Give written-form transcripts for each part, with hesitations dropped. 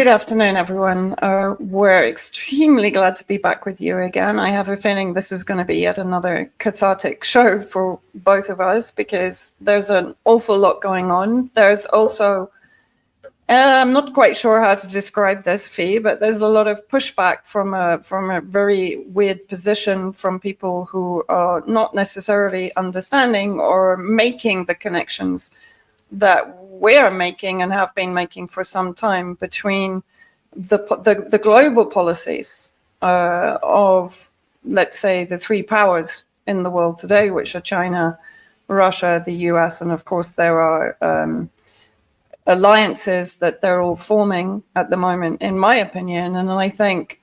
Good afternoon, everyone. We're extremely glad to be back with you again. I have a feeling this is going to be yet another cathartic show for both of us because there's an awful lot going on. There's also, I'm not quite sure how to describe this, Fee, but there's a lot of pushback from a very weird position from people who are not necessarily understanding or making the connections that we're making and have been making for some time between the global policies of, let's say, the three powers in the world today, which are China, Russia, the US, and of course there are alliances that they're all forming at the moment, in my opinion. And I think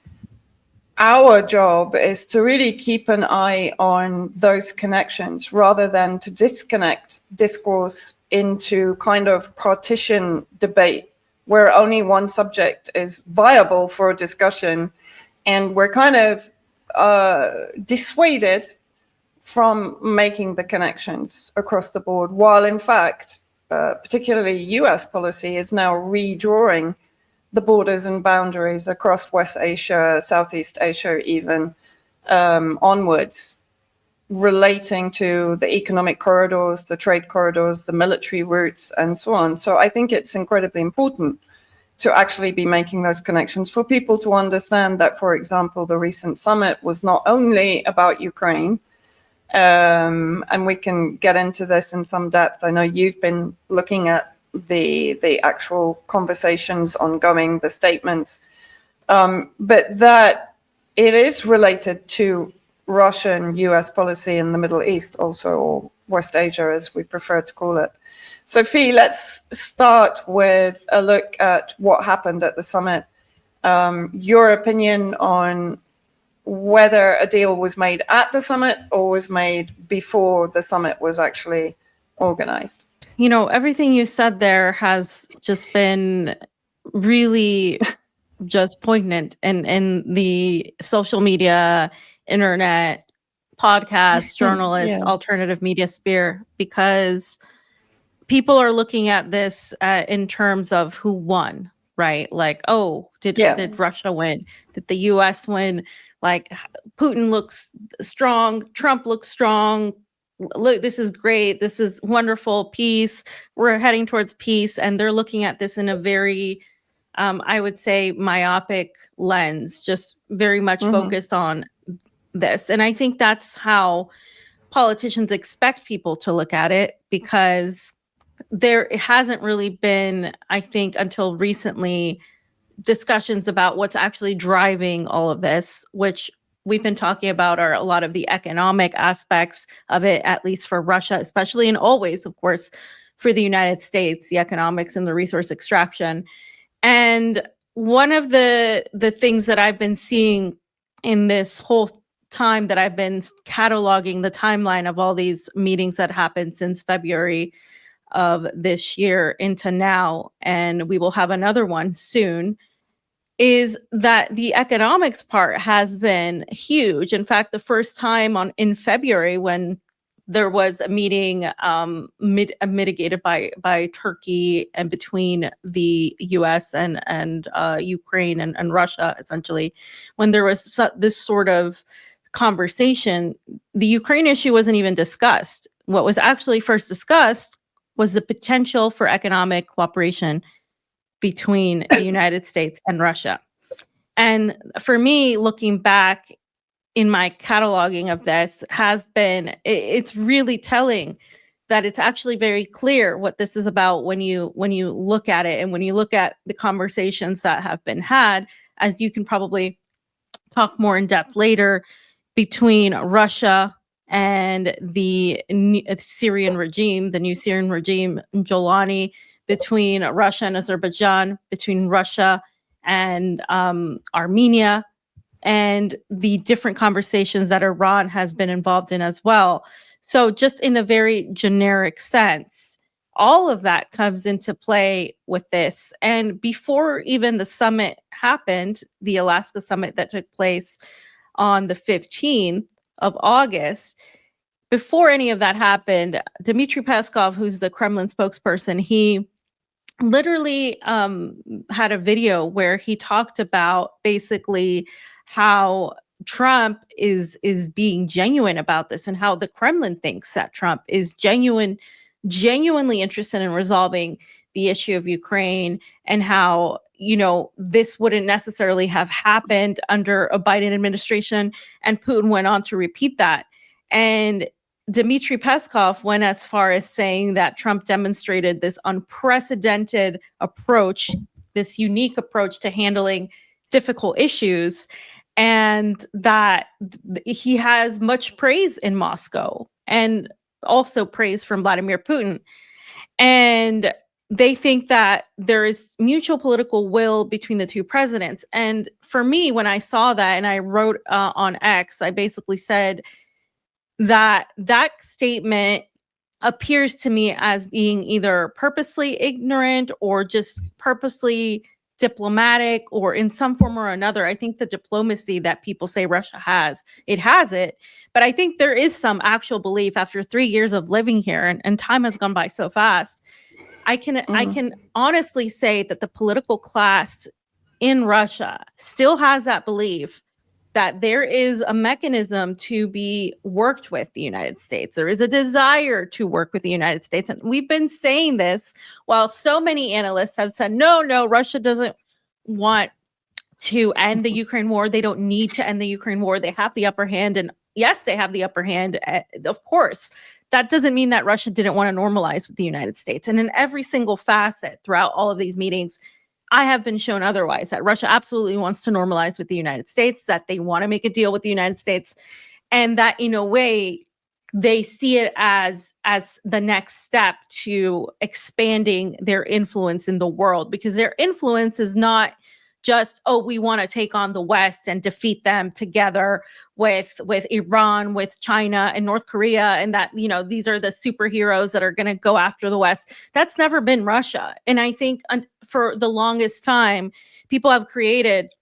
our job is to really keep an eye on those connections rather than to disconnect discourse into kind of partition debate where only one subject is viable for a discussion, and we're kind of dissuaded from making the connections across the board, while in fact, particularly US policy is now redrawing the borders and boundaries across West Asia, Southeast Asia even, onwards, relating to the economic corridors, the trade corridors, the military routes, and so on. So I think it's incredibly important to actually be making those connections for people to understand that, for example, the recent summit was not only about Ukraine, and we can get into this in some depth. I know you've been looking at the actual conversations ongoing, the statements, but that it is related to Russian US policy in the Middle East also, or West Asia as we prefer to call it. Sophie, let's start with a look at what happened at the summit. Your opinion on whether a deal was made at the summit or was made before the summit was actually organized. You know, everything you said there has just been really just poignant in the social media, internet, podcast, journalists, alternative media sphere, because people are looking at this in terms of who won, right? Like, oh, did Russia win? Did the US win? Like, Putin looks strong, Trump looks strong. Look, this is great. This is wonderful. Peace. We're heading towards peace. And they're looking at this in a very, I would say, myopic lens, just very much focused on this. And I think that's how politicians expect people to look at it, because there hasn't really been, I think, until recently, discussions about what's actually driving all of this, which we've been talking about are a lot of the economic aspects of it, at least for Russia, especially, and always, of course, for the United States, the economics and the resource extraction. And one of the things that I've been seeing in this whole time that I've been cataloging the timeline of all these meetings that happened since February of this year into now, and we will have another one soon, is that the economics part has been huge. In fact, the first time in February, when there was a meeting mitigated by Turkey and between the US and Ukraine and Russia, essentially, when there was this sort of conversation, the Ukraine issue wasn't even discussed. What was actually first discussed was the potential for economic cooperation between the United States and Russia. And for me, looking back in my cataloging of this, has been, it's really telling that it's actually very clear what this is about when you look at it, and when you look at the conversations that have been had, as you can probably talk more in depth later, between Russia and the Syrian regime, the new Syrian regime, Jolani, between Russia and Azerbaijan, between Russia and Armenia, and the different conversations that Iran has been involved in as well. So just in a very generic sense, all of that comes into play with this. And before even the summit happened, the Alaska summit that took place on the 15th of August, before any of that happened, Dmitry Peskov, who's the Kremlin spokesperson, he literally had a video where he talked about basically how Trump is being genuine about this, and how the Kremlin thinks that Trump is genuinely interested in resolving the issue of Ukraine, and how, this wouldn't necessarily have happened under a Biden administration. And Putin went on to repeat that. And Dmitry Peskov went as far as saying that Trump demonstrated this unprecedented approach, this unique approach to handling difficult issues, and that he has much praise in Moscow and also praise from Vladimir Putin. And they think that there is mutual political will between the two presidents. And for me, when I saw that, and I wrote on X, I basically said that statement appears to me as being either purposely ignorant or just purposely diplomatic, or in some form or another. I think the diplomacy that people say Russia has, it has it. But I think there is some actual belief after 3 years of living here, and time has gone by so fast. I can honestly say that the political class in Russia still has that belief that there is a mechanism to be worked with the United States. There is a desire to work with the United States. And we've been saying this while so many analysts have said, no, Russia doesn't want to end the Ukraine war. They don't need to end the Ukraine war. They have the upper hand. And yes, they have the upper hand, of course. That doesn't mean that Russia didn't want to normalize with the United States. And in every single facet throughout all of these meetings, I have been shown otherwise, that Russia absolutely wants to normalize with the United States, that they want to make a deal with the United States, and that in a way they see it as the next step to expanding their influence in the world, because their influence is not just, oh, we want to take on the West and defeat them together with Iran, with China and North Korea, and that, these are the superheroes that are going to go after the West. That's never been Russia. And I think for the longest time, people have created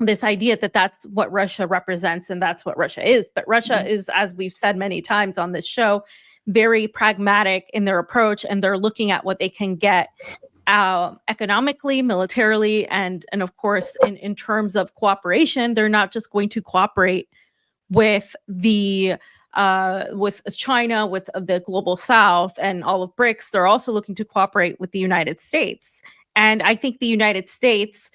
this idea that that's what Russia represents and that's what Russia is. But Russia is, as we've said many times on this show, very pragmatic in their approach, and they're looking at what they can get economically, militarily, and of course, in terms of cooperation. They're not just going to cooperate with with China, with the global South and all of BRICS. They're also looking to cooperate with the United States. And I think the United States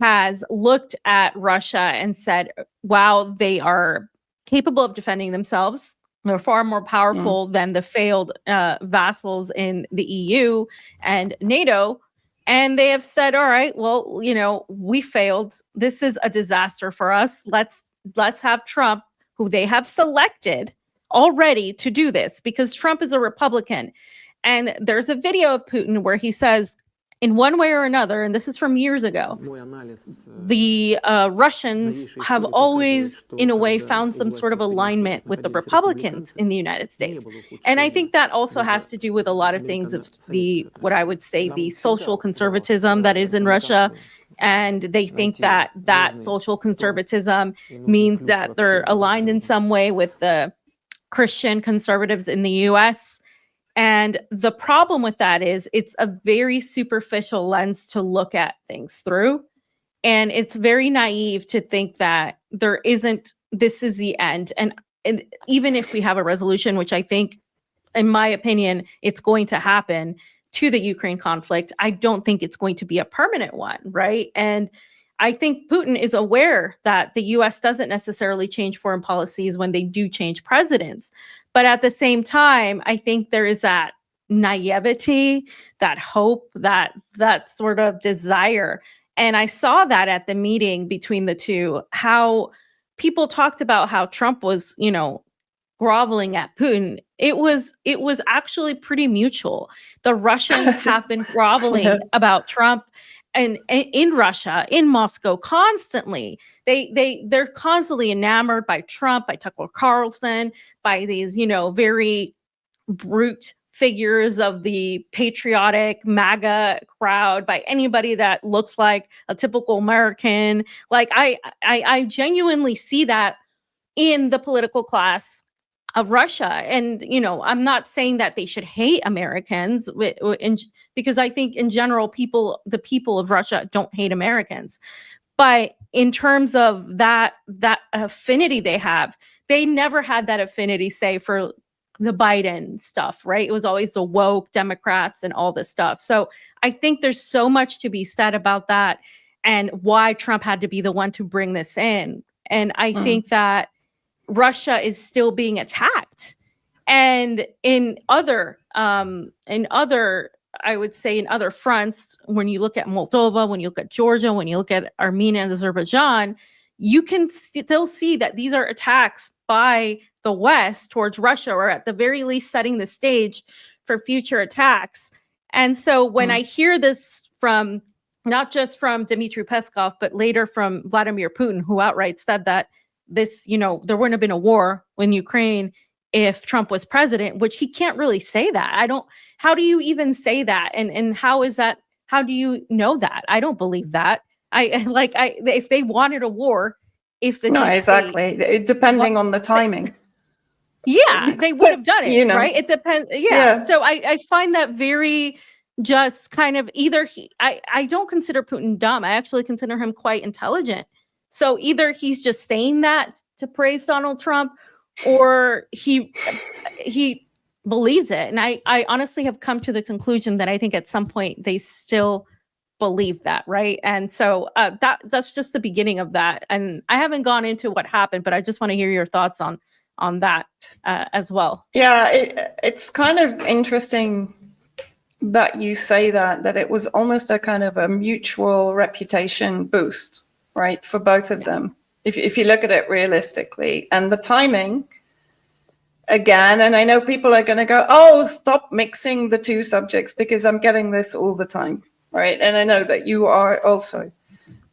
has looked at Russia and said, wow, they are capable of defending themselves. They're far more powerful than the failed vassals in the EU and NATO. And they have said, all right, well, we failed. This is a disaster for us. Let's have Trump, who they have selected already to do this, because Trump is a Republican. And there's a video of Putin where he says, in one way or another, and this is from years ago, the Russians have always, in a way, found some sort of alignment with the Republicans in the United States. And I think that also has to do with a lot of things of what I would say, the social conservatism that is in Russia. And they think that social conservatism means that they're aligned in some way with the Christian conservatives in the U.S., and the problem with that is it's a very superficial lens to look at things through. And it's very naive to think that this is the end. And even if we have a resolution, which I think, in my opinion, it's going to happen to the Ukraine conflict, I don't think it's going to be a permanent one, right? And I think Putin is aware that the U.S. doesn't necessarily change foreign policies when they do change presidents. But at the same time, I think there is that naivety, that hope, that sort of desire. And I saw that at the meeting between the two, how people talked about how Trump was, groveling at Putin. It was actually pretty mutual. The Russians have been groveling about Trump and in Russia, in Moscow, constantly. They're constantly enamored by Trump, by Tucker Carlson, by these, very brute figures of the patriotic MAGA crowd, by anybody that looks like a typical American. Like I genuinely see that in the political class of Russia. And, you know, I'm not saying that they should hate Americans, because I think in general, the people of Russia don't hate Americans. But in terms of that affinity they have, they never had that affinity, say, for the Biden stuff, right? It was always the woke Democrats and all this stuff. So I think there's so much to be said about that and why Trump had to be the one to bring this in. And I think that Russia is still being attacked. And in other, I would say in other fronts, when you look at Moldova, when you look at Georgia, when you look at Armenia and Azerbaijan, you can still see that these are attacks by the West towards Russia, or at the very least setting the stage for future attacks. And so when I hear this from, not just from Dmitry Peskov, but later from Vladimir Putin, who outright said that this, you know, there wouldn't have been a war in Ukraine if Trump was president, which he can't really say that. How do you even say that? And how is that, how do you know that? I don't believe that. If they wanted a war, if the No, deep exactly. state, Depending on the timing. yeah, they would have done it, You know. right? It depends. Yeah. So I find that very just kind of I don't consider Putin dumb. I actually consider him quite intelligent. So either he's just saying that to praise Donald Trump, or he believes it. And I honestly have come to the conclusion that I think at some point they still believe that, right? And so that's just the beginning of that. And I haven't gone into what happened, but I just want to hear your thoughts on that as well. Yeah, it's kind of interesting that you say that it was almost a kind of a mutual reputation boost, right, for both of them, if you look at it realistically. And the timing, again, and I know people are going to go, oh, stop mixing the two subjects, because I'm getting this all the time, right? And I know that you are also.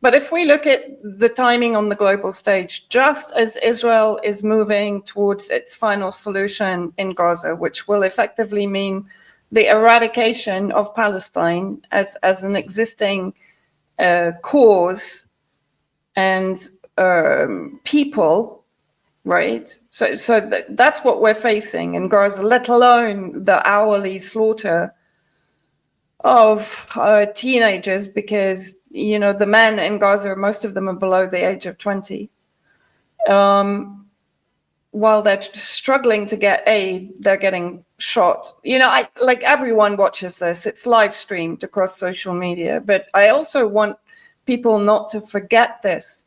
But if we look at the timing on the global stage, just as Israel is moving towards its final solution in Gaza, which will effectively mean the eradication of Palestine as an existing cause and people, right? So that's what we're facing in Gaza, let alone the hourly slaughter of teenagers, because, you know, the men in Gaza, most of them are below the age of 20. While they're struggling to get aid, they're getting shot. You know, like everyone watches this. It's live streamed across social media. But I also want people not to forget this,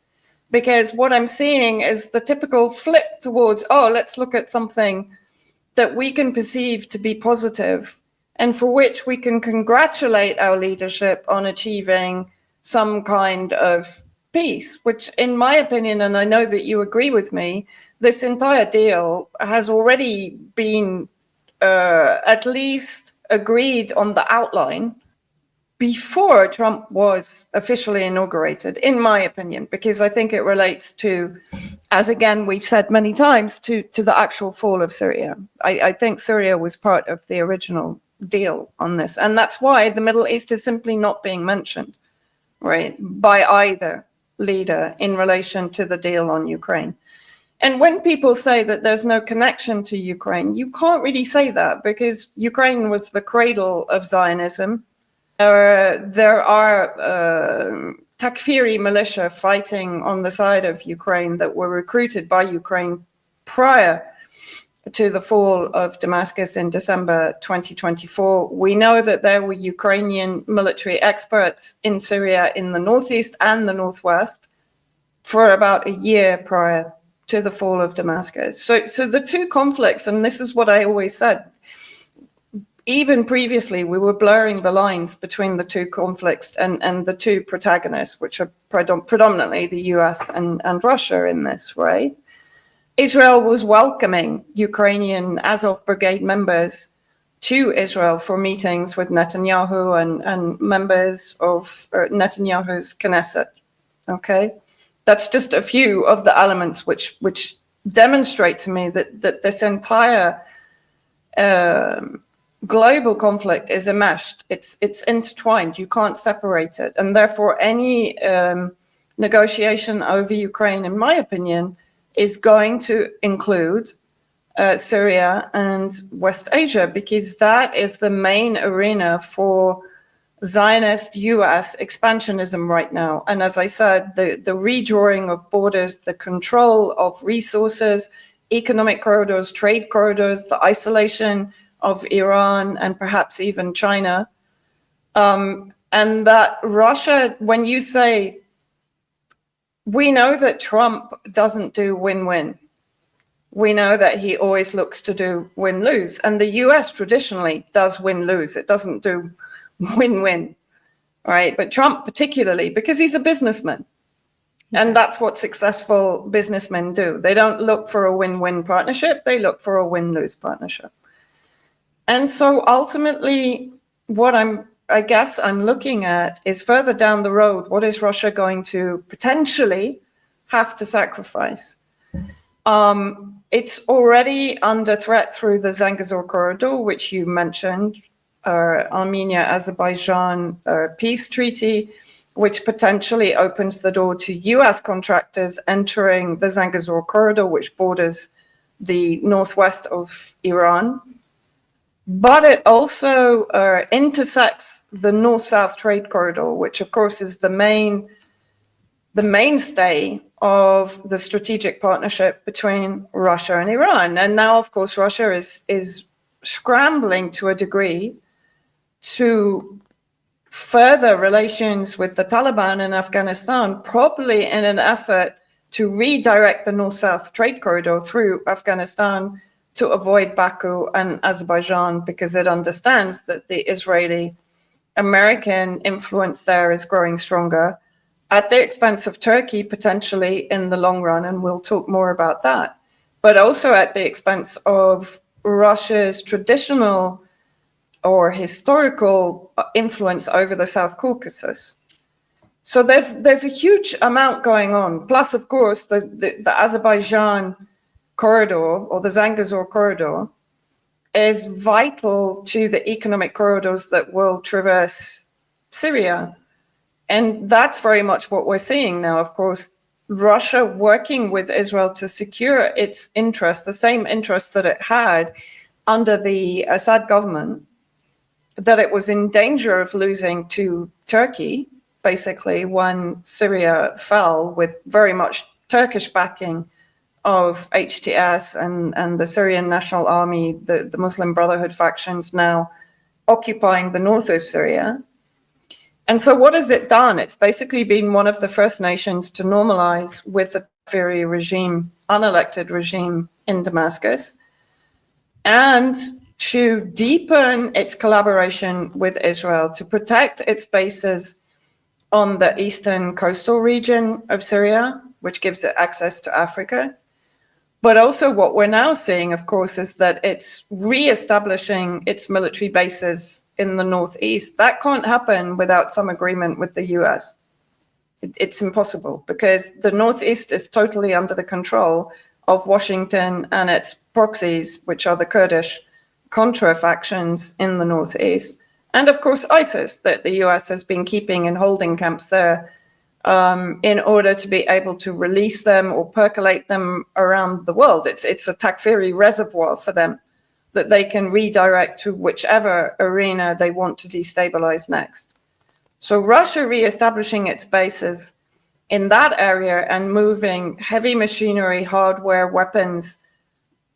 because what I'm seeing is the typical flip towards, oh, let's look at something that we can perceive to be positive and for which we can congratulate our leadership on achieving some kind of peace, which in my opinion, and I know that you agree with me, this entire deal has already been at least agreed on the outline before Trump was officially inaugurated, in my opinion, because I think it relates to, as again we've said many times, to the actual fall of Syria. I think Syria was part of the original deal on this, and that's why the Middle East is simply not being mentioned, right, by either leader in relation to the deal on Ukraine. And when people say that there's no connection to Ukraine, you can't really say that, because Ukraine was the cradle of Zionism. There are Takfiri militia fighting on the side of Ukraine that were recruited by Ukraine prior to the fall of Damascus in December 2024. We know that there were Ukrainian military experts in Syria in the northeast and the northwest for about a year prior to the fall of Damascus. So the two conflicts, and this is what I always said, even previously, we were blurring the lines between the two conflicts and the two protagonists, which are predominantly the US and Russia in this, right? Israel was welcoming Ukrainian Azov Brigade members to Israel for meetings with Netanyahu and members of Netanyahu's Knesset, okay? That's just a few of the elements which demonstrate to me that this entire global conflict is enmeshed. It's intertwined. You can't separate it. And therefore, any negotiation over Ukraine, in my opinion, is going to include Syria and West Asia, because that is the main arena for Zionist US expansionism right now. And as I said, the redrawing of borders, the control of resources, economic corridors, trade corridors, the isolation of Iran and perhaps even China. And that Russia, when you say, we know that Trump doesn't do win-win. We know that he always looks to do win-lose. And the US traditionally does win-lose. It doesn't do win-win, right? But Trump particularly, because he's a businessman. And that's what successful businessmen do. They don't look for a win-win partnership. They look for a win-lose partnership. And so ultimately, what I guess I'm looking at is further down the road, what is Russia going to potentially have to sacrifice? It's already under threat through the Zangezur corridor, which you mentioned, Armenia-Azerbaijan peace treaty, which potentially opens the door to US contractors entering the Zangezur corridor, which borders the northwest of Iran. But it also intersects the north-south trade corridor, which of course is the mainstay of the strategic partnership between Russia and Iran. And now, of course, Russia is scrambling to a degree to further relations with the Taliban in Afghanistan, probably in an effort to redirect the north-south trade corridor through Afghanistan to avoid Baku and Azerbaijan, because it understands that the Israeli-American influence there is growing stronger at the expense of Turkey, potentially in the long run, and we'll talk more about that, but also at the expense of Russia's traditional or historical influence over the South Caucasus. So there's a huge amount going on. Plus, of course, the Azerbaijan corridor or the Zangezur corridor is vital to the economic corridors that will traverse Syria. And that's very much what we're seeing now. Of course, Russia working with Israel to secure its interests, the same interests that it had under the Assad government, that it was in danger of losing to Turkey, basically, when Syria fell, with very much Turkish backing of HTS and the Syrian National Army, the Muslim Brotherhood factions now occupying the north of Syria. And so what has it done? It's basically been one of the first nations to normalize with the Kafiri regime, unelected regime in Damascus, and to deepen its collaboration with Israel, to protect its bases on the eastern coastal region of Syria, which gives it access to Africa. But also what we're now seeing, of course, is that it's reestablishing its military bases in the northeast. That can't happen without some agreement with the US. It's impossible, because the northeast is totally under the control of Washington and its proxies, which are the Kurdish Contra factions in the northeast. And of course, ISIS, that the US has been keeping in holding camps there in order to be able to release them or percolate them around the world. It's a Takfiri reservoir for them that they can redirect to whichever arena they want to destabilize next. So Russia reestablishing its bases in that area and moving heavy machinery, hardware, weapons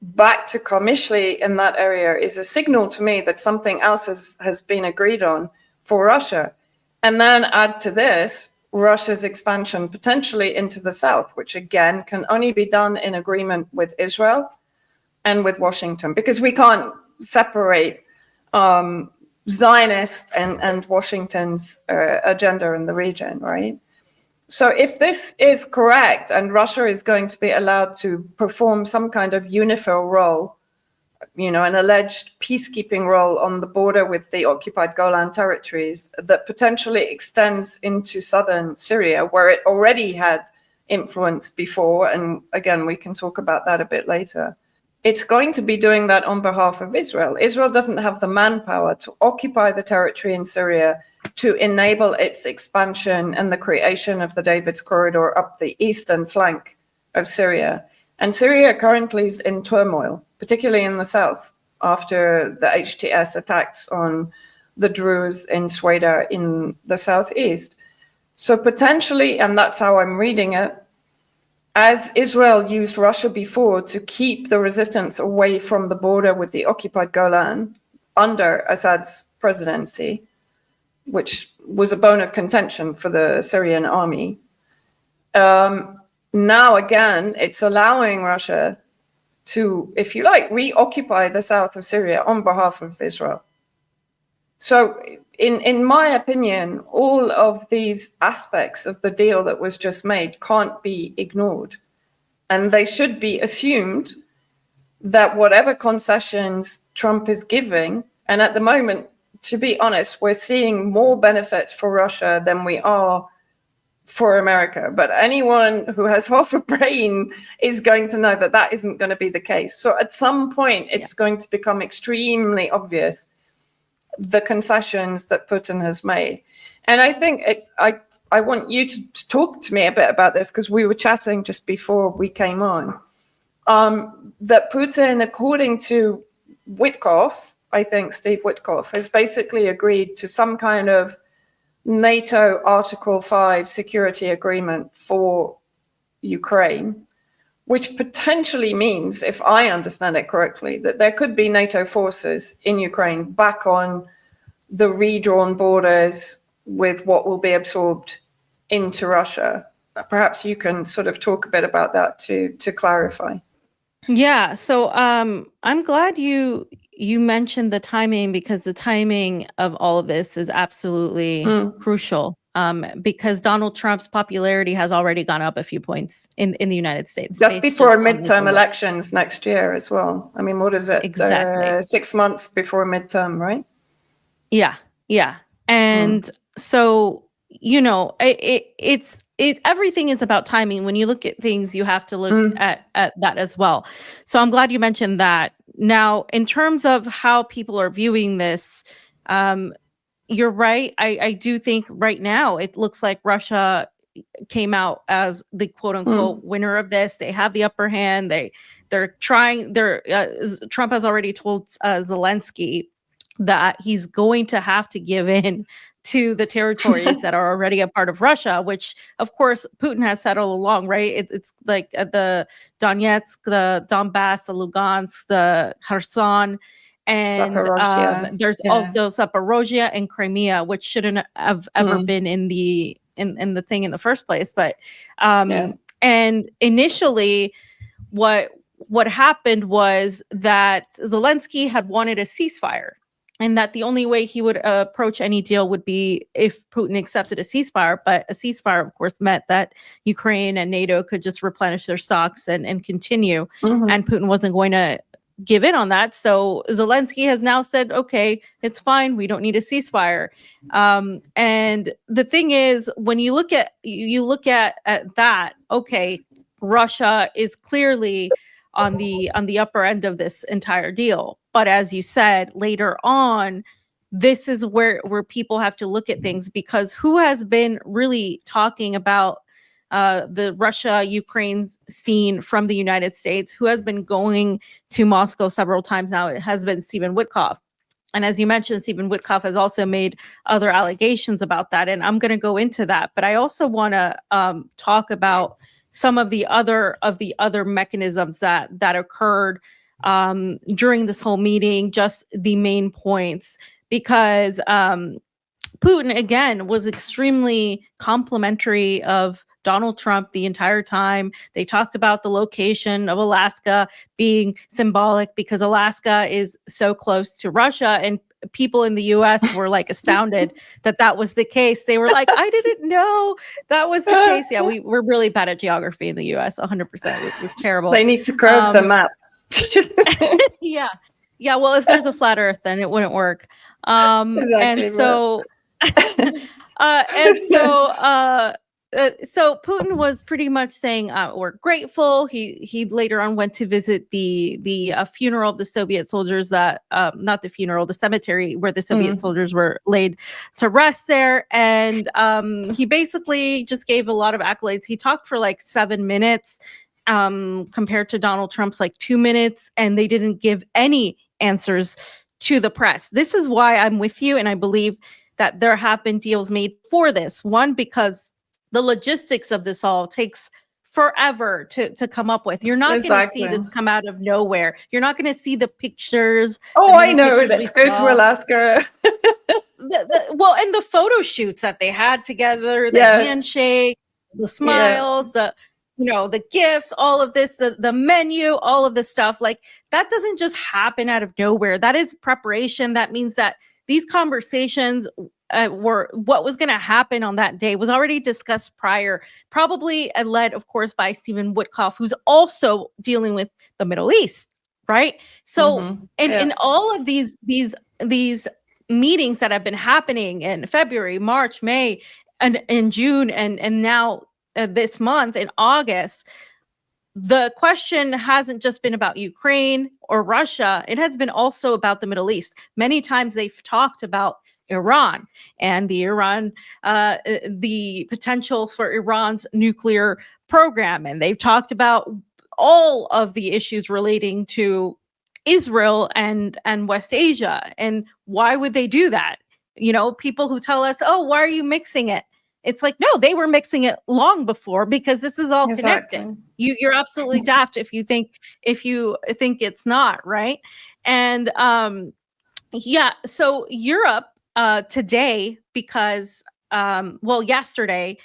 back to Kamishli in that area is a signal to me that something else has been agreed on for Russia. And then add to this Russia's expansion potentially into the south, which again can only be done in agreement with Israel and with Washington, because we can't separate Zionist and Washington's agenda in the region, right? So if this is correct and Russia is going to be allowed to perform some kind of UNIFIL role, an alleged peacekeeping role on the border with the occupied Golan territories that potentially extends into southern Syria, where it already had influence before, and again, we can talk about that a bit later. It's going to be doing that on behalf of Israel. Israel doesn't have the manpower to occupy the territory in Syria to enable its expansion and the creation of the David's corridor up the eastern flank of Syria. And Syria currently is in turmoil, particularly in the south, after the HTS attacks on the Druze in Sweden in the southeast. So potentially, and that's how I'm reading it, as Israel used Russia before to keep the resistance away from the border with the occupied Golan under Assad's presidency, which was a bone of contention for the Syrian army. Now again, it's allowing Russia to, if you like, reoccupy the south of Syria on behalf of Israel. So in my opinion, all of these aspects of the deal that was just made can't be ignored. And they should be assumed that whatever concessions Trump is giving, and at the moment, to be honest, we're seeing more benefits for Russia than we are for America. But anyone who has half a brain is going to know that that isn't going to be the case. So at some point, it's going to become extremely obvious the concessions that Putin has made. And I think I want you to talk to me a bit about this, because we were chatting just before we came on, that Putin, according to Witkoff, I think Steve Witkoff, has basically agreed to some kind of NATO Article 5 security agreement for Ukraine, which potentially means, if I understand it correctly, that there could be NATO forces in Ukraine back on the redrawn borders with what will be absorbed into Russia. Perhaps you can sort of talk a bit about that to clarify. Yeah, so I'm glad you mentioned the timing, because the timing of all of this is absolutely crucial. Because Donald Trump's popularity has already gone up a few points in the United States. Just before midterm elections next year as well. I mean, what is it? Exactly. 6 months before midterm, right? Yeah. And so, you know, it's everything is about timing. When you look at things, you have to look at that as well. So I'm glad you mentioned that. Now, in terms of how people are viewing this, you're right. I do think right now it looks like Russia came out as the quote unquote winner of this. They have the upper hand. They're trying. Trump has already told Zelensky that he's going to have to give in to the territories that are already a part of Russia, which of course Putin has said all along, right? It's like the Donetsk, the Donbass, the Lugansk, the Kherson, and there's also Zaporozhia and Crimea, which shouldn't have ever been in the thing in the first place. But and initially, what happened was that Zelensky had wanted a ceasefire, and that the only way he would approach any deal would be if Putin accepted a ceasefire. But a ceasefire, of course, meant that Ukraine and NATO could just replenish their stocks and continue. And Putin wasn't going to give in on that. So Zelensky has now said, okay, it's fine. We don't need a ceasefire. And the thing is, when you look at that, okay, Russia is clearly on the upper end of this entire deal. But as you said, later on, this is where people have to look at things, because who has been really talking about the Russia-Ukraine scene from the United States, who has been going to Moscow several times now? It has been Stephen Witkoff. And as you mentioned, Stephen Witkoff has also made other allegations about that. And I'm going to go into that. But I also want to talk about some of the other mechanisms that occurred during this whole meeting, just the main points, because Putin, again, was extremely complimentary of Donald Trump the entire time. They talked about the location of Alaska being symbolic because Alaska is so close to Russia, and people in the U.S. were like astounded that was the case. They were like, I didn't know that was the case. Yeah, we're really bad at geography in the U.S. 100%. We're terrible. They need to curve the map. Yeah. Well, if there's a flat Earth, then it wouldn't work. Exactly, and so, so Putin was pretty much saying, we're grateful. He later on went to visit the funeral of the Soviet soldiers, not the funeral, the cemetery where the Soviet soldiers were laid to rest there. And he basically just gave a lot of accolades. He talked for like 7 minutes. compared to Donald Trump's like 2 minutes, and they didn't give any answers to the press. This is why I'm with you, and I believe that there have been deals made for this. One, because the logistics of this all takes forever to come up with. You're not going to see this come out of nowhere. You're not going to see the pictures. Oh, I know. Let's go to Alaska. Well, and the photo shoots that they had together, the handshake, the smiles, the gifts, all of this, the menu, all of this stuff, like that doesn't just happen out of nowhere. That is preparation. That means that these conversations were what was going to happen on that day was already discussed prior, probably led, of course, by Stephen Witkoff, who's also dealing with the Middle East, right? So, in all of these meetings that have been happening in February, March, May, and in June, and now this month in August, the question hasn't just been about Ukraine or Russia. It has been also about the Middle East. Many times they've talked about Iran and the potential for Iran's nuclear program. And they've talked about all of the issues relating to Israel and West Asia. And why would they do that? People who tell us, oh, why are you mixing it? It's like, no, they were mixing it long before, because this is all connected. You're absolutely daft if you think it's not, right? And so Europe today, because yesterday,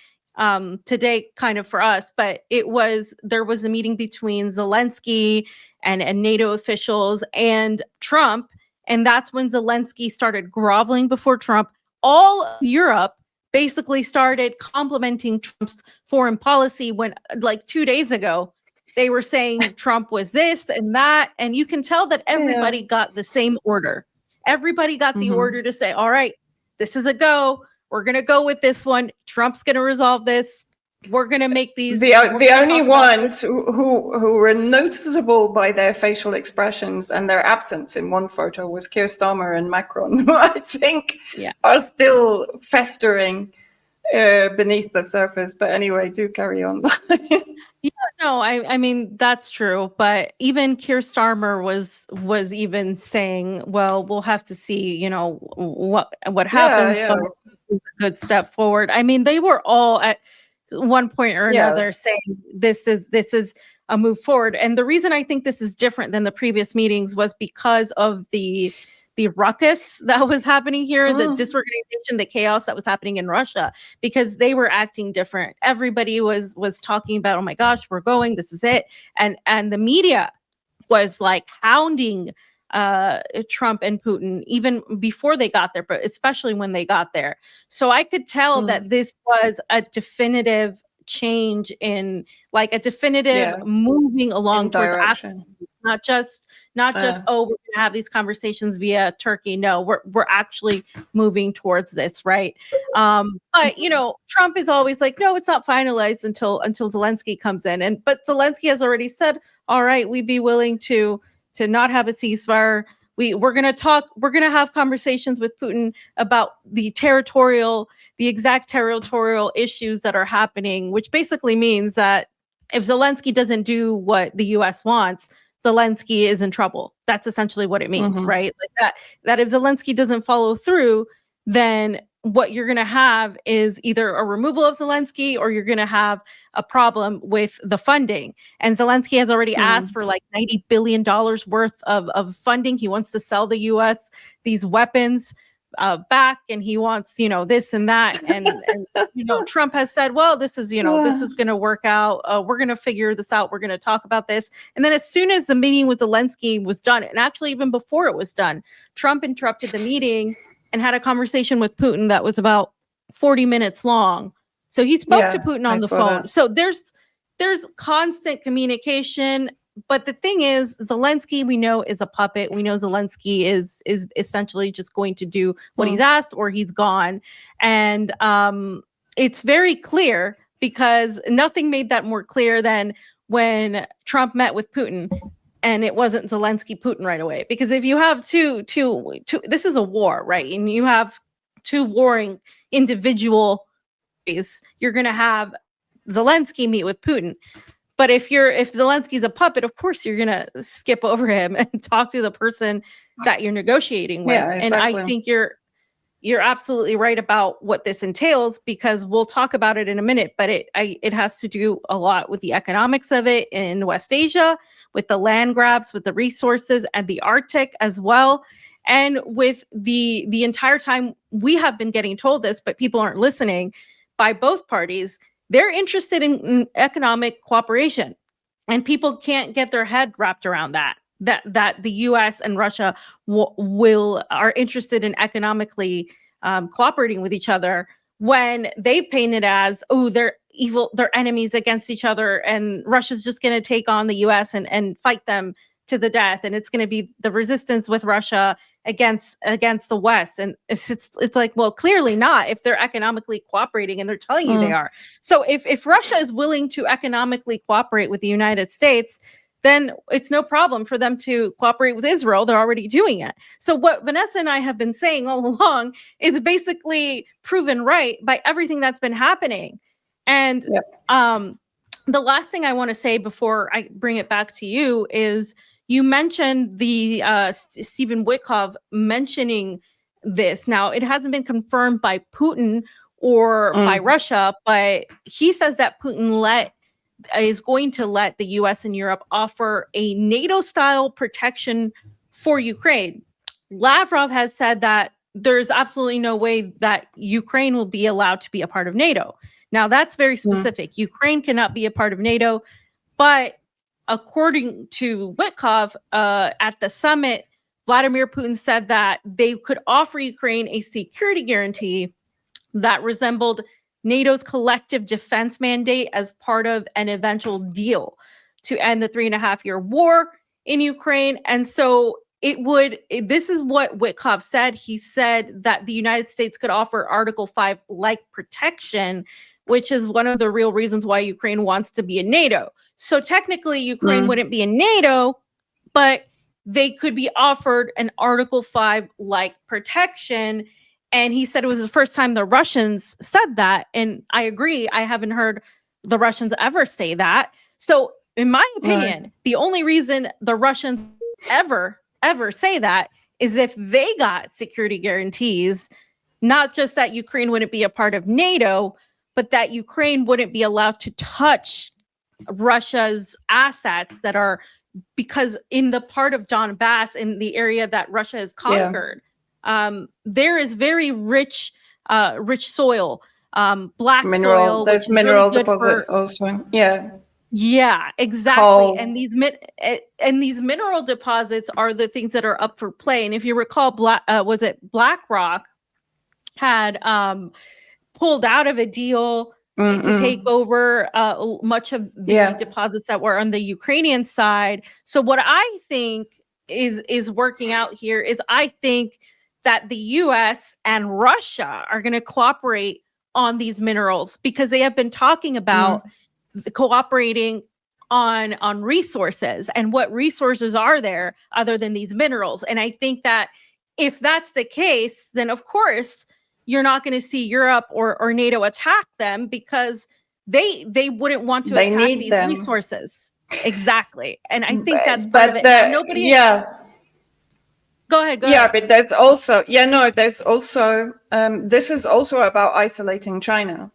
today kind of for us, but there was a meeting between Zelensky and NATO officials and Trump, and that's when Zelensky started groveling before Trump. All of Europe basically started complimenting Trump's foreign policy when, like 2 days ago, they were saying Trump was this and that. And you can tell that everybody got the same order. Everybody got the order to say, all right, this is a go. We're going to go with this one. Trump's going to resolve this. We're going to make these. The only ones who were noticeable by their facial expressions and their absence in one photo was Keir Starmer and Macron, who I think are still festering beneath the surface. But anyway, do carry on. I mean, that's true. But even Keir Starmer was even saying, well, we'll have to see, what happens. But it's a good step forward. I mean, they were all at one point or another saying this is a move forward. And the reason I think this is different than the previous meetings was because of the ruckus that was happening here, the disorganization, the chaos that was happening in Russia, because they were acting different. Everybody was talking about, oh my gosh, we're going, this is it. And the media was like hounding Trump and Putin even before they got there, but especially when they got there. So I could tell that this was a definitive change in, like, a definitive moving along towards action. Not just oh, we're gonna have these conversations via Turkey. No, we're actually moving towards this, right? But Trump is always like, no, it's not finalized until Zelensky comes in. But Zelensky has already said, all right, we'd be willing to not have a ceasefire. We're going to have conversations with Putin about the exact territorial issues that are happening, which basically means that if Zelensky doesn't do what the U.S. wants, Zelensky is in trouble. That's essentially what it means, right? Like that if Zelensky doesn't follow through, then what you're going to have is either a removal of Zelensky or you're going to have a problem with the funding. And Zelensky has already asked for like $90 billion worth of funding. He wants to sell the U.S. these weapons back, and he wants, this and that. And Trump has said, well, this is going to work out. We're going to figure this out. We're going to talk about this. And then as soon as the meeting with Zelensky was done, and actually even before it was done, Trump interrupted the meeting and had a conversation with Putin that was about 40 minutes long. So he spoke to Putin on the phone. So there's constant communication. But the thing is, Zelensky, we know, is a puppet. We know Zelensky is essentially just going to do what he's asked, or he's gone. And it's very clear, because nothing made that more clear than when Trump met with Putin. And it wasn't Zelensky Putin right away, because if you have two, this is a war, right? And you have two warring individual, you're going to have Zelensky meet with Putin. But if Zelensky's a puppet, of course you're gonna skip over him and talk to the person that you're negotiating with. Yeah, exactly. And I think you're absolutely right about what this entails, because we'll talk about it in a minute, but it has to do a lot with the economics of it in West Asia, with the land grabs, with the resources, and the Arctic as well. And with the entire time we have been getting told this, but people aren't listening, by both parties, they're interested in economic cooperation. And people can't get their head wrapped around that the U.S. and Russia are interested in economically cooperating with each other, when they paint it as, oh, they're evil, they're enemies against each other, and Russia's just going to take on the U.S. and fight them to the death, and it's going to be the resistance with Russia against the West. And it's like, well, clearly not, if they're economically cooperating and they're telling you they are. So if Russia is willing to economically cooperate with the United States, then it's no problem for them to cooperate with Israel. They're already doing it. So what Vanessa and I have been saying all along is basically proven right by everything that's been happening. And the last thing I want to say before I bring it back to you is, you mentioned the Stephen Witkoff mentioning this. Now, it hasn't been confirmed by Putin or by Russia, but he says that Putin is going to let the US and Europe offer a NATO-style protection for Ukraine. Lavrov has said that there's absolutely no way that Ukraine will be allowed to be a part of NATO. Now, that's very specific. Ukraine cannot be a part of NATO, but according to Witkoff, at the summit, Vladimir Putin said that they could offer Ukraine a security guarantee that resembled NATO's collective defense mandate as part of an eventual deal to end the 3.5-year war in Ukraine. And so this is what Witkoff said. He said that the United States could offer Article 5-like protection, which is one of the real reasons why Ukraine wants to be in NATO. So technically, Ukraine wouldn't be in NATO, but they could be offered an Article 5-like protection. And he said it was the first time the Russians said that. And I agree. I haven't heard the Russians ever say that. So in my opinion, the only reason the Russians ever say that is if they got security guarantees, not just that Ukraine wouldn't be a part of NATO, but that Ukraine wouldn't be allowed to touch Russia's assets that are, because in the part of Donbass, in the area that Russia has conquered, there is very rich soil, black soil. There's mineral deposits also. Yeah, exactly. Coal. And these mineral deposits are the things that are up for play. And if you recall, BlackRock had pulled out of a deal to take over much of the deposits that were on the Ukrainian side. So what I think is working out here is, I think that the US and Russia are going to cooperate on these minerals, because they have been talking about cooperating on resources, and what resources are there other than these minerals. And I think that if that's the case, then of course you're not going to see Europe or NATO attack them, because they wouldn't want to attack these resources. Exactly. And I think that's part of it. Go ahead. But there's also, this is also about isolating China.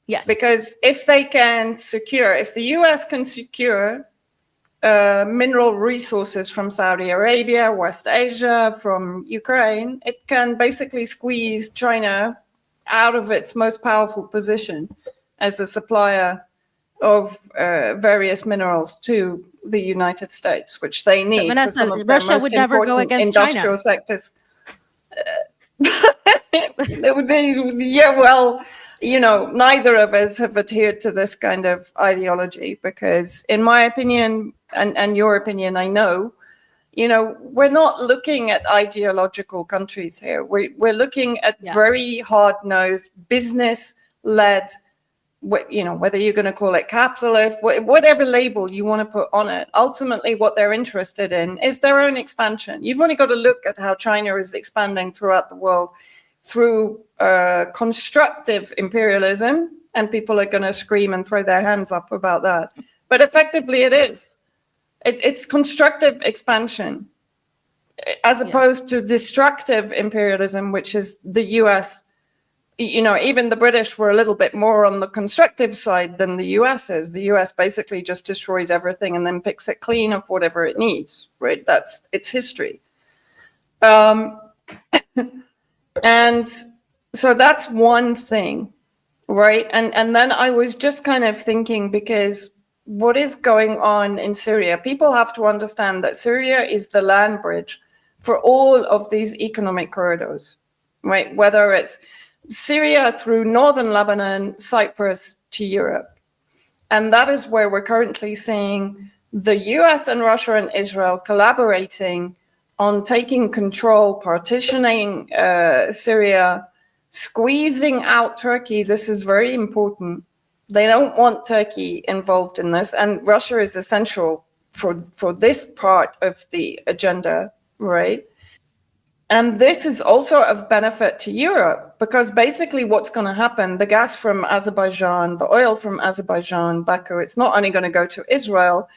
Yes. Because if the US can secure mineral resources from Saudi Arabia, West Asia, from Ukraine, it can basically squeeze China out of its most powerful position as a supplier of various minerals to the United States, which they need for some of their most important industrial sectors. Neither of us have adhered to this kind of ideology, because in my opinion, and your opinion, I know, we're not looking at ideological countries here. We're looking at very hard-nosed, business-led, whether you're going to call it capitalist, whatever label you want to put on it. Ultimately, what they're interested in is their own expansion. You've only got to look at how China is expanding throughout the world through constructive imperialism, and people are going to scream and throw their hands up about that. But effectively it is. It's constructive expansion as opposed to destructive imperialism, which is the US. You know, even the British were a little bit more on the constructive side than the US is. The US basically just destroys everything and then picks it clean of whatever it needs, right? That's its history. And so that's one thing, right? And then I was just kind of thinking, because what is going on in Syria, people have to understand that Syria is the land bridge for all of these economic corridors, right? Whether it's Syria through northern Lebanon, Cyprus to Europe. And that is where we're currently seeing the US and Russia and Israel collaborating on taking control, partitioning Syria, squeezing out Turkey. This is very important. They don't want Turkey involved in this, and Russia is essential for this part of the agenda, right? And this is also of benefit to Europe, because basically what's going to happen, the gas from Azerbaijan, the oil from Azerbaijan, Baku, it's not only going to go to Israel.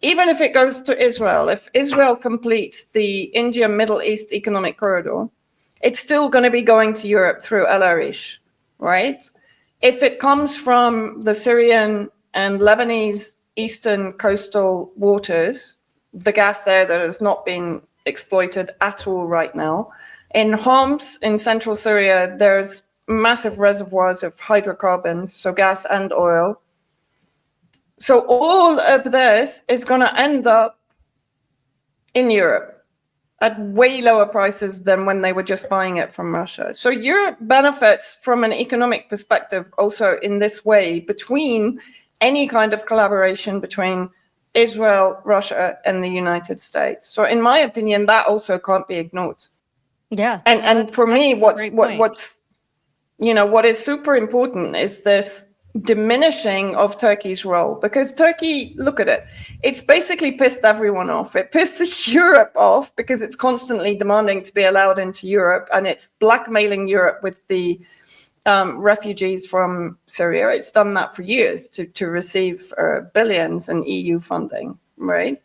Even if it goes to Israel, if Israel completes the India Middle East economic corridor, it's still going to be going to Europe through El Arish, right? If it comes from the Syrian and Lebanese eastern coastal waters, the gas there that has not been exploited at all right now. In Homs, in central Syria, there's massive reservoirs of hydrocarbons, so gas and oil. So all of this is going to end up in Europe at way lower prices than when they were just buying it from Russia. So Europe benefits from an economic perspective also in this way, between any kind of collaboration between Israel, Russia, and the United States. So in my opinion, that also can't be ignored. Yeah. And for me, what's you know, what is super important is this diminishing of Turkey's role, because Turkey, look at it, it's basically pissed everyone off. It pissed Europe off because it's constantly demanding to be allowed into Europe, and it's blackmailing Europe with the refugees from Syria. It's done that for years to receive billions in EU funding, right?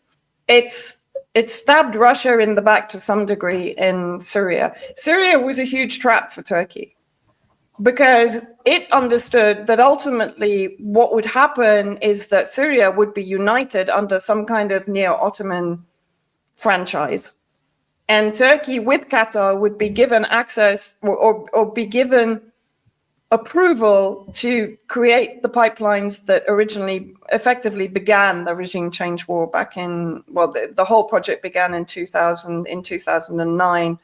It's stabbed Russia in the back to some degree in Syria. Syria was a huge trap for Turkey, because it understood that ultimately what would happen is that Syria would be united under some kind of neo-Ottoman franchise. And Turkey with Qatar would be given access or be given approval to create the pipelines that originally effectively began the regime change war back in, well, the whole project began in 2000, in 2009.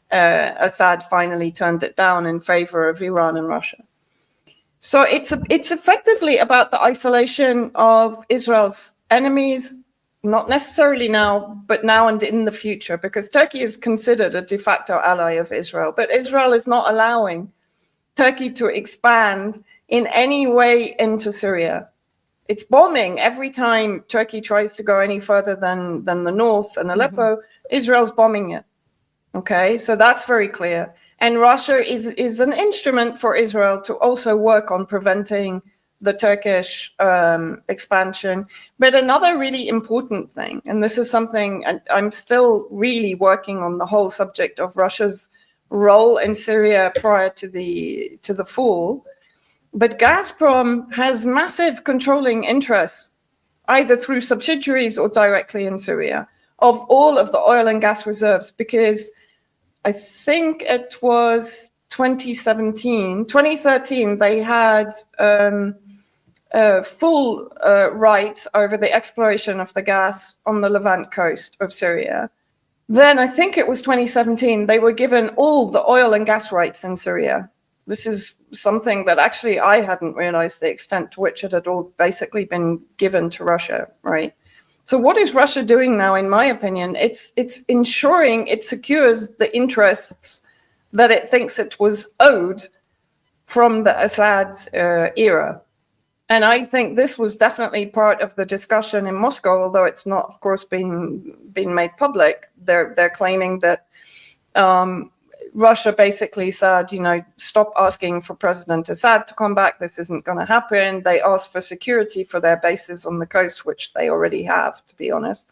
Assad finally turned it down in favor of Iran and Russia. So it's effectively about the isolation of Israel's enemies, not necessarily now, but now and in the future, because Turkey is considered a de facto ally of Israel, but Israel is not allowing Turkey to expand in any way into Syria. It's bombing every time Turkey tries to go any further than the north and Aleppo. Israel's bombing it. Okay, so that's very clear. And Russia is an instrument for Israel to also work on preventing the Turkish expansion. But another really important thing, and this is something, and I'm still really working on the whole subject of Russia's role in Syria prior to the fall, but Gazprom has massive controlling interests, either through subsidiaries or directly in Syria, of all of the oil and gas reserves, because I think it was 2013, they had full rights over the exploration of the gas on the Levant coast of Syria. Then I think it was 2017, they were given all the oil and gas rights in Syria. This is something that actually I hadn't realized the extent to which it had all basically been given to Russia, right? So what is Russia doing now, in my opinion? It's ensuring it secures the interests that it thinks it was owed from the Assad era. And I think this was definitely part of the discussion in Moscow, although it's not, of course, been made public. They're claiming that Russia basically said, stop asking for President Assad to come back. This isn't going to happen. They asked for security for their bases on the coast, which they already have, to be honest.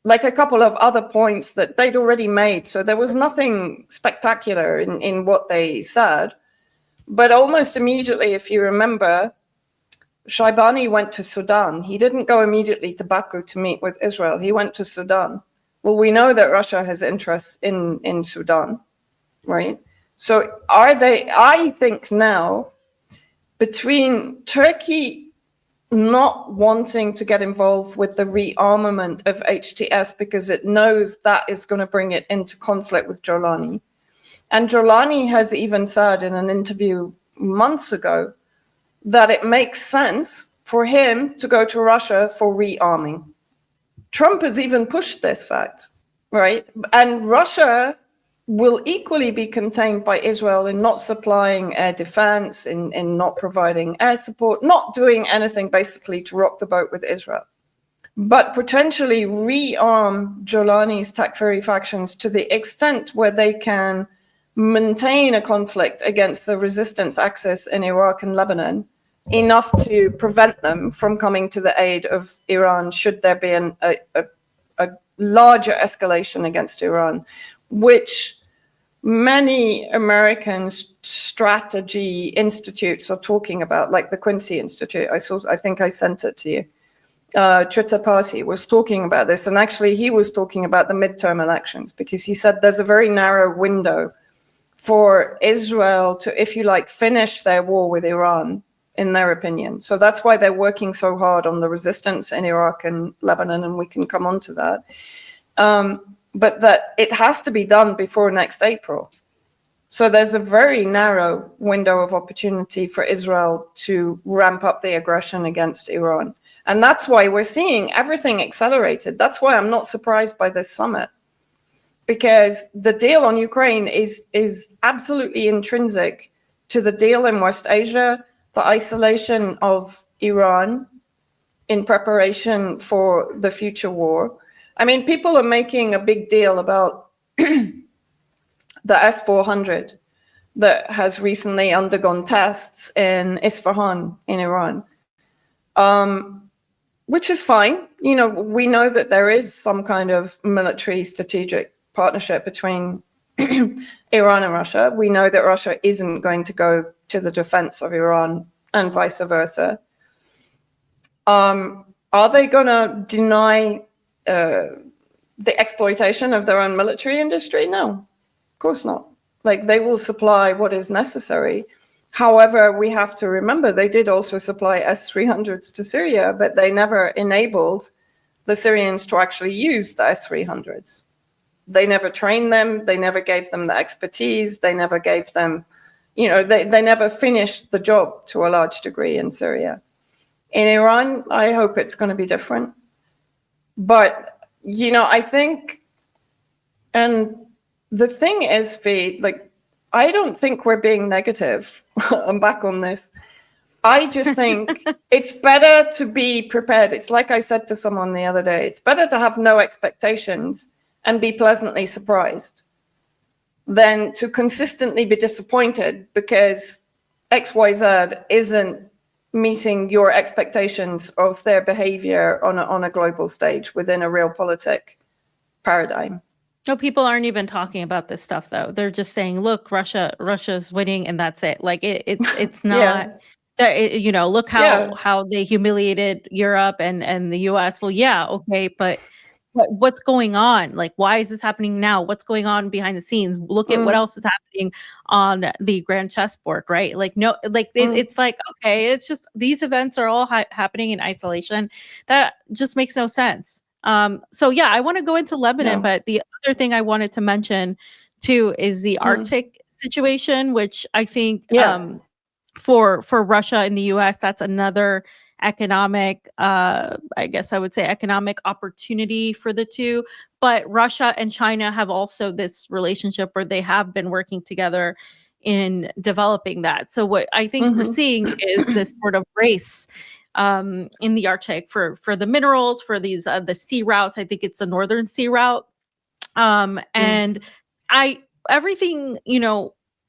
Like a couple of other points that they'd already made. So there was nothing spectacular in what they said. But almost immediately, if you remember, Shaibani went to Sudan. He didn't go immediately to Baku to meet with Israel. He went to Sudan. Well, we know that Russia has interests in Sudan, right? So I think now, between Turkey not wanting to get involved with the rearmament of HTS because it knows that is going to bring it into conflict with Jolani. And Jolani has even said in an interview months ago that it makes sense for him to go to Russia for rearming. Trump has even pushed this fact, right? And Russia will equally be contained by Israel in not supplying air defense, in not providing air support, not doing anything basically to rock the boat with Israel, but potentially rearm Jolani's Takfiri factions to the extent where they can maintain a conflict against the resistance axis in Iraq and Lebanon, enough to prevent them from coming to the aid of Iran should there be a larger escalation against Iran, which many American strategy institutes are talking about, like the Quincy Institute. I think I sent it to you. Trittaparsi was talking about this, and actually he was talking about the midterm elections, because he said there's a very narrow window for Israel to, if you like, finish their war with Iran, in their opinion. So that's why they're working so hard on the resistance in Iraq and Lebanon, and we can come on to that. But that it has to be done before next April. So there's a very narrow window of opportunity for Israel to ramp up the aggression against Iran. And that's why we're seeing everything accelerated. That's why I'm not surprised by this summit, because the deal on Ukraine is absolutely intrinsic to the deal in West Asia, the isolation of Iran in preparation for the future war. I mean, people are making a big deal about the S-400 that has recently undergone tests in Isfahan in Iran, which is fine. We know that there is some kind of military strategic partnership between Iran and Russia. We know that Russia isn't going to go to the defense of Iran and vice versa. Are they going to deny the exploitation of their own military industry? No, of course not. Like, they will supply what is necessary. However, we have to remember they did also supply S-300s to Syria, but they never enabled the Syrians to actually use the S-300s. They never trained them. They never gave them the expertise. They never gave them, they never finished the job to a large degree in Syria. In Iran, I hope it's going to be different. But I think, and the thing is, I don't think we're being negative. I'm back on this. I just think it's better to be prepared. It's like I said to someone the other day, it's better to have no expectations and be pleasantly surprised than to consistently be disappointed because XYZ isn't meeting your expectations of their behavior on a global stage within a realpolitik paradigm. No, people aren't even talking about this stuff though. They're just saying, "Look, Russia's winning, and that's it." Like it's not. Yeah. Look how they humiliated Europe and the U.S. Well, yeah, okay, but what's going on? Like, why is this happening now? What's going on behind the scenes? Look at what else is happening on the grand chessboard, right? Like, no, like it's like, okay, it's just these events are all happening in isolation. That just makes no sense. So yeah, I want to go into Lebanon, but the other thing I wanted to mention too is the Arctic situation, which I think for Russia and the US, that's another economic, I guess I would say economic opportunity for the two. But Russia and China have also this relationship where they have been working together in developing that. So what I think we're seeing is this sort of race in the Arctic for the minerals, for these the sea routes. I think it's the northern sea route. And everything,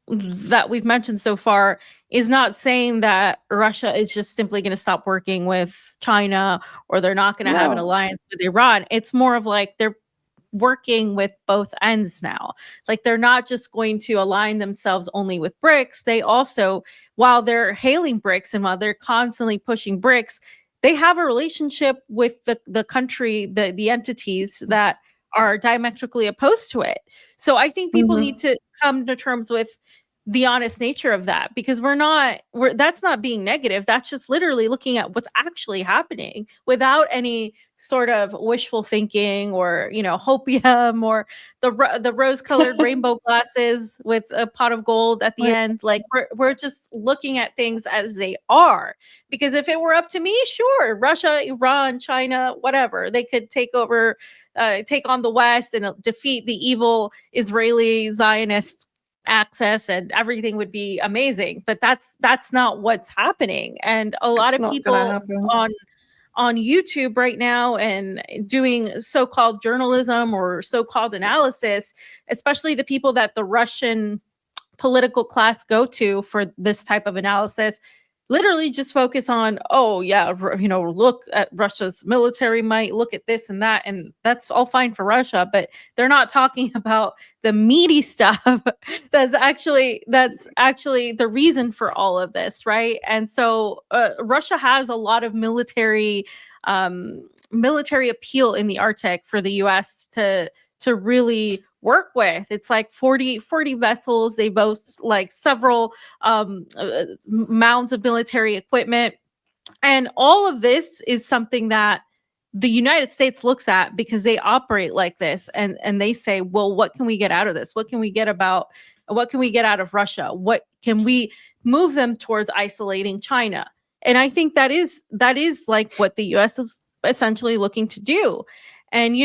that we've mentioned so far is not saying that Russia is just simply going to stop working with China, or they're not going to have an alliance with Iran. It's more of like they're working with both ends now. Like they're not just going to align themselves only with BRICS. They also, while they're hailing BRICS and while they're constantly pushing BRICS, they have a relationship with the country, the entities that are diametrically opposed to it. So I think people need to come to terms with the honest nature of that, because that's not being negative. That's just literally looking at what's actually happening without any sort of wishful thinking or, hopium or the rose-colored rainbow glasses with a pot of gold at the end. Like we're just looking at things as they are. Because if it were up to me, sure, Russia, Iran, China, whatever, they could take over, take on the West and defeat the evil Israeli Zionist access, and everything would be amazing. But that's not what's happening. And a lot of people on YouTube right now and doing so-called journalism or so-called analysis, especially the people that the Russian political class go to for this type of analysis, literally just focus on, look at Russia's military might, look at this and that, and that's all fine for Russia, but they're not talking about the meaty stuff that's actually the reason for all of this, right? And so Russia has a lot of military appeal in the Arctic for the US to really work with. It's like 40 vessels. They boast like several mounds of military equipment. And all of this is something that the United States looks at because they operate like this. And they say, well, what can we get out of this? What can we get out of Russia? What can we move them towards isolating China? And I think that is like what the US is essentially looking to do. And,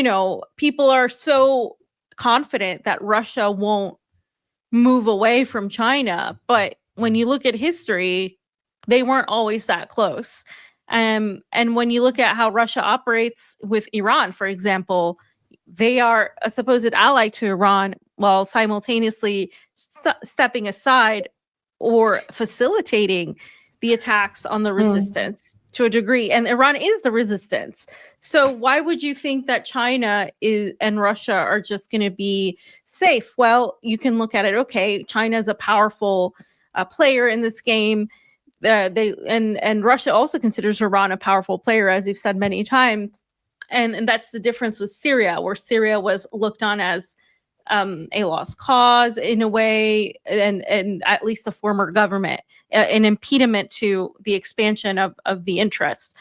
people are so confident that Russia won't move away from China. But when you look at history, they weren't always that close. And when you look at how Russia operates with Iran, for example, they are a supposed ally to Iran while simultaneously stepping aside or facilitating the attacks on the resistance to a degree. And Iran is the resistance. So why would you think that China and Russia are just going to be safe? Well, you can look at it. Okay, China is a powerful player in this game. And Russia also considers Iran a powerful player, as you've said many times. And that's the difference with Syria, where Syria was looked on as a lost cause in a way, and at least a former government, an impediment to the expansion of the interests.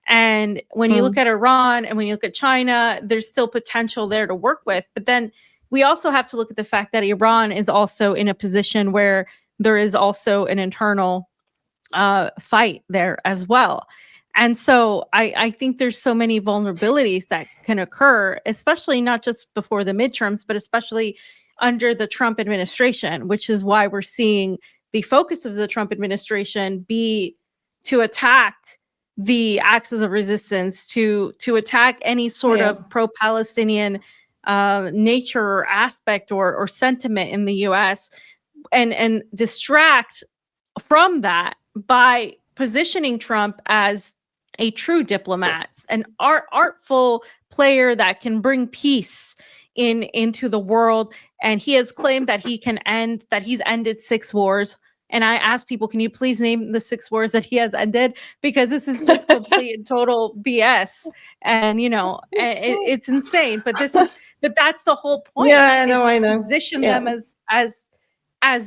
And when you look at Iran and when you look at China, there's still potential there to work with. But then we also have to look at the fact that Iran is also in a position where there is also an internal fight there as well. And so I think there's so many vulnerabilities that can occur, especially not just before the midterms, but especially under the Trump administration, which is why we're seeing the focus of the Trump administration be to attack the axis of resistance, to attack any sort of pro-Palestinian nature or aspect or sentiment in the US, and distract from that by positioning Trump as a true diplomat, an artful player that can bring peace into the world. And he has claimed that he's ended 6 wars. And I ask people, can you please name the 6 wars that he has ended? Because this is just complete and total BS. And, it's insane. But that's the whole point. Yeah, I know. Position them as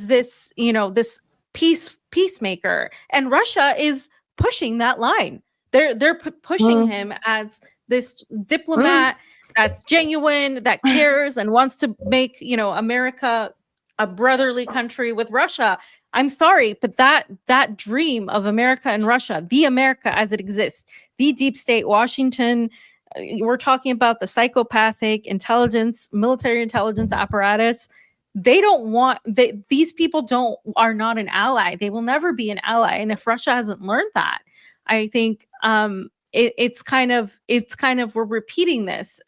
this, this peacemaker. And Russia is pushing that line. They're pushing him as this diplomat that's genuine, that cares and wants to make, America a brotherly country with Russia. I'm sorry, but that dream of America and Russia, the America as it exists, the deep state, Washington, we're talking about the psychopathic intelligence, military intelligence apparatus. They don't want these people are not an ally. They will never be an ally. And if Russia hasn't learned that, I think it's kind of we're repeating this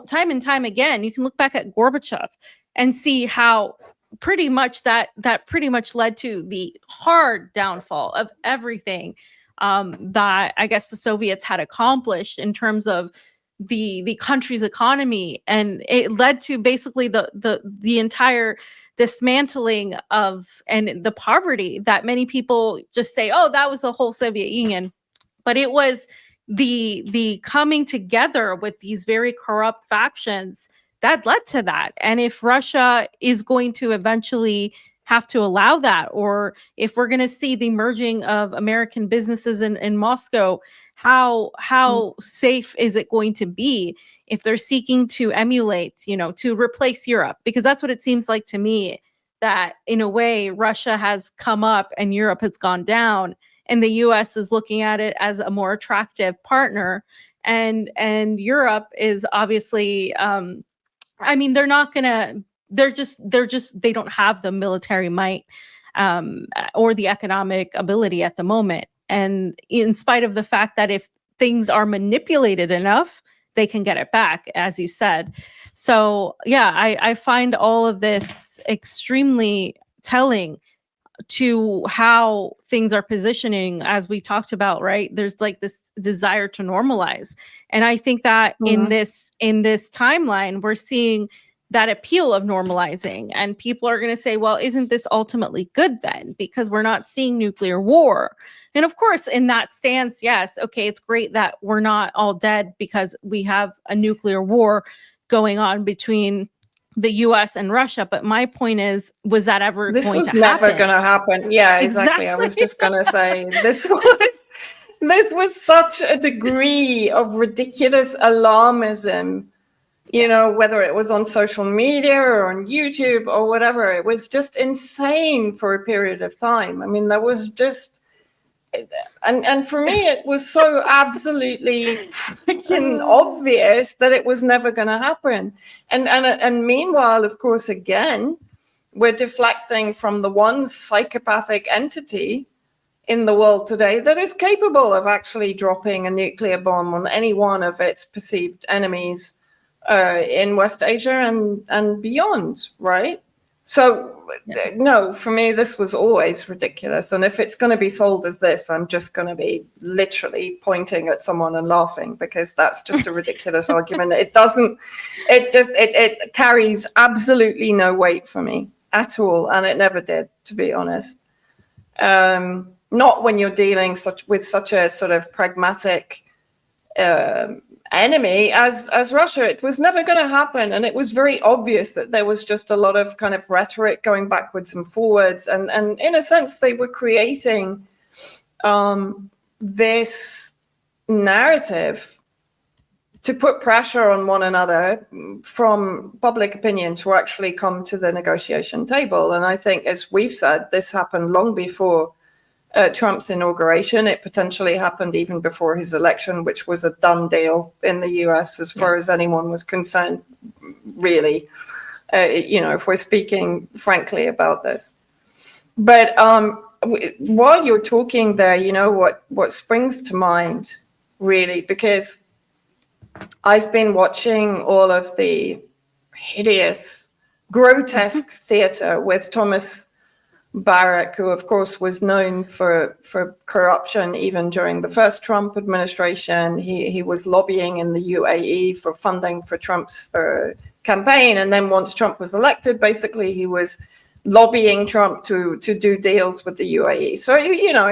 time and time again. You can look back at Gorbachev and see how pretty much that pretty much led to the hard downfall of everything that I guess the Soviets had accomplished in terms of the country's economy, and it led to basically the entire dismantling of and the poverty that many people just say, oh, that was the whole Soviet Union. But it was the coming together with these very corrupt factions that led to that. And if Russia is going to eventually have to allow that, or if we're going to see the merging of American businesses in Moscow, how safe is it going to be if they're seeking to emulate, to replace Europe? Because that's what it seems like to me, that in a way Russia has come up and Europe has gone down, and the US is looking at it as a more attractive partner, and Europe is obviously I mean, they're not gonna. They're just. They don't have the military might or the economic ability at the moment. And in spite of the fact that if things are manipulated enough, they can get it back, as you said. So yeah, I find all of this extremely telling to how things are positioning, as we talked about, right? There's like this desire to normalize. And I think that in this timeline, we're seeing that appeal of normalizing. And people are going to say, well, isn't this ultimately good then? Because we're not seeing nuclear war. And of course, in that stance, yes, okay, it's great that we're not all dead because we have a nuclear war going on between the U.S. and Russia. But my point is, was that ever This going was to never happen? going to happen. Yeah, exactly. I was just going to say this was such a degree of ridiculous alarmism, whether it was on social media or on YouTube or whatever. It was just insane for a period of time. I mean, there was just, and for me, it was so absolutely freaking obvious that it was never going to happen. And meanwhile, of course, again, we're deflecting from the one psychopathic entity in the world today that is capable of actually dropping a nuclear bomb on any one of its perceived enemies in West Asia and beyond, right? So, no, for me, this was always ridiculous. And if it's going to be sold as this, I'm just going to be literally pointing at someone and laughing, because that's just a ridiculous argument. It carries absolutely no weight for me at all. And it never did, to be honest. Not when you're dealing with such a sort of pragmatic enemy as Russia. It was never going to happen. And it was very obvious that there was just a lot of kind of rhetoric going backwards and forwards. And in a sense, they were creating this narrative to put pressure on one another from public opinion to actually come to the negotiation table. And I think, as we've said, this happened long before Trump's inauguration. It potentially happened even before his election, which was a done deal in the US as far as anyone was concerned, really, if we're speaking frankly about this. But while you're talking there, what springs to mind, really, because I've been watching all of the hideous, grotesque theater with Thomas Barrack, who of course was known for corruption even during the first Trump administration. He was lobbying in the UAE for funding for Trump's campaign, and then once Trump was elected, basically he was lobbying Trump to do deals with the UAE. So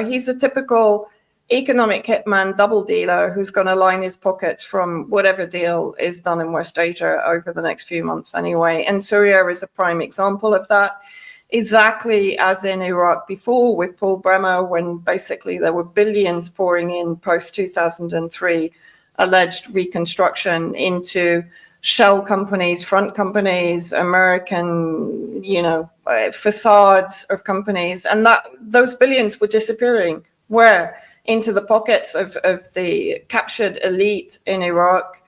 he's a typical economic hitman, double dealer, who's going to line his pockets from whatever deal is done in West Asia over the next few months anyway. And Syria is a prime example of that. Exactly as in Iraq before with Paul Bremer, when basically there were billions pouring in post-2003 alleged reconstruction into shell companies, front companies, American, facades of companies. And those billions were disappearing. Where? Into the pockets of the captured elite in Iraq,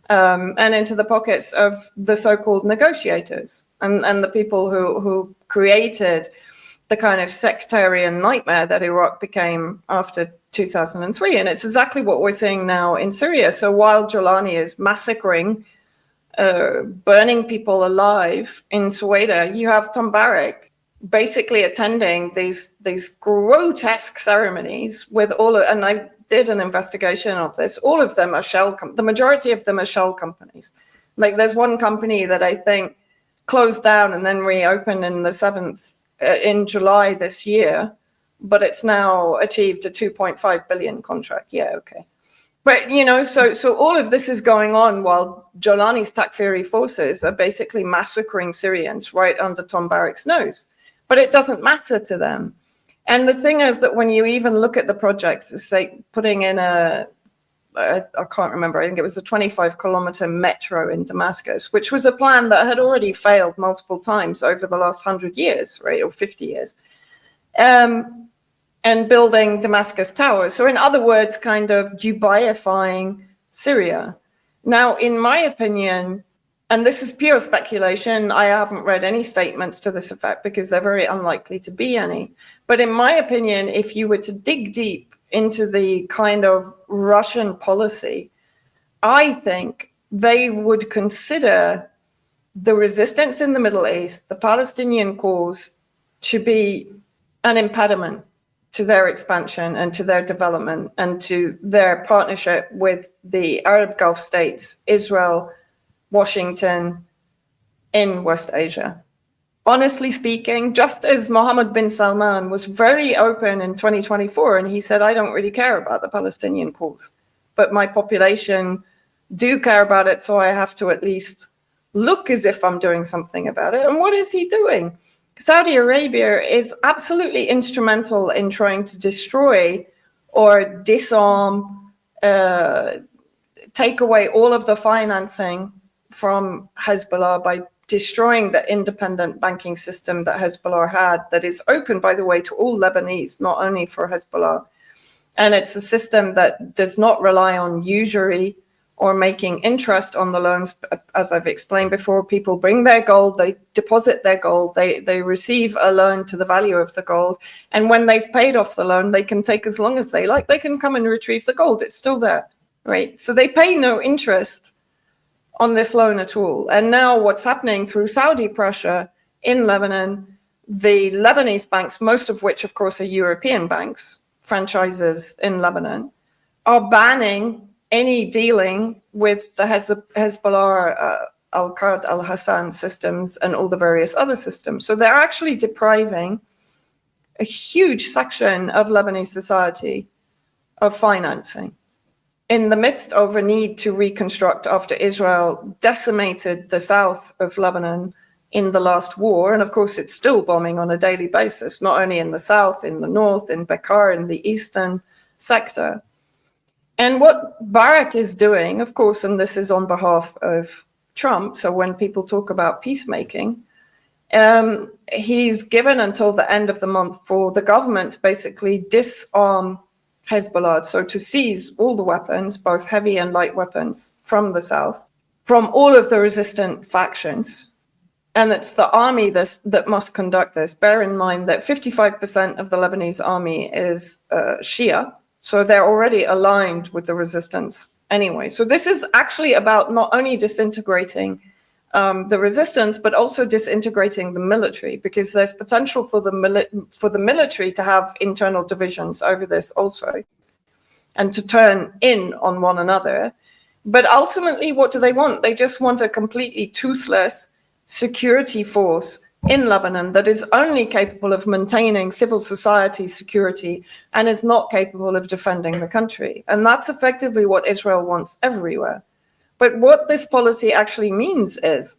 and into the pockets of the so-called negotiators and the people who created the kind of sectarian nightmare that Iraq became after 2003. And it's exactly what we're seeing now in Syria. So while Jolani is massacring, burning people alive in Sueda, you have Tom Barrack basically attending these grotesque ceremonies with and I did an investigation of this. All of them are the majority of them are shell companies. Like there's one company that I think closed down and then reopened in July this year, but it's now achieved a 2.5 billion contract. Yeah, okay. But, you know, so all of this is going on while Jolani's Takfiri forces are basically massacring Syrians right under Tom Barrack's nose. But it doesn't matter to them. And the thing is that when you even look at the projects, it's like putting in I can't remember, I think it was a 25-kilometer metro in Damascus, which was a plan that had already failed multiple times over the last 100 years, right, or 50 years. And building Damascus Towers. So in other words, kind of Dubaifying Syria. Now, in my opinion, and this is pure speculation, I haven't read any statements to this effect because they're very unlikely to be any. But in my opinion, if you were to dig deep into the kind of Russian policy, I think they would consider the resistance in the Middle East, the Palestinian cause, to be an impediment to their expansion and to their development and to their partnership with the Arab Gulf states, Israel, Washington, in West Asia. Honestly speaking, just as Mohammed bin Salman was very open in 2024, and he said, I don't really care about the Palestinian cause, but my population do care about it, so I have to at least look as if I'm doing something about it. And what is he doing? Saudi Arabia is absolutely instrumental in trying to destroy or disarm, take away all of the financing from Hezbollah by destroying the independent banking system that Hezbollah had, that is open, by the way, to all Lebanese, not only for Hezbollah. And it's a system that does not rely on usury or making interest on the loans. As I've explained before, people bring their gold, they deposit their gold, they receive a loan to the value of the gold. And when they've paid off the loan, they can take as long as they like. They can come and retrieve the gold. It's still there, right? So they pay no interest on this loan at all. And now what's happening through Saudi pressure in Lebanon, the Lebanese banks, most of which, of course, are European banks, franchises in Lebanon, are banning any dealing with the Hezbollah, Al-Qard, Al-Hassan systems and all the various other systems. So they're actually depriving a huge section of Lebanese society of financing in the midst of a need to reconstruct after Israel decimated the south of Lebanon in the last war. And of course, it's still bombing on a daily basis, not only in the south, in the north, in Bekaa, in the eastern sector. And what Barak is doing, of course, and this is on behalf of Trump, so when people talk about peacemaking, he's given until the end of the month for the government to basically disarm Hezbollah, so to seize all the weapons, both heavy and light weapons, from the south, from all of the resistant factions. And it's the army that must conduct this. Bear in mind that 55% of the Lebanese army is Shia, so they're already aligned with the resistance anyway. So this is actually about not only disintegrating the resistance, but also disintegrating the military, because there's potential for the military to have internal divisions over this also, and to turn in on one another. But ultimately, what do they want? They just want a completely toothless security force in Lebanon that is only capable of maintaining civil society security and is not capable of defending the country. And that's effectively what Israel wants everywhere. But what this policy actually means is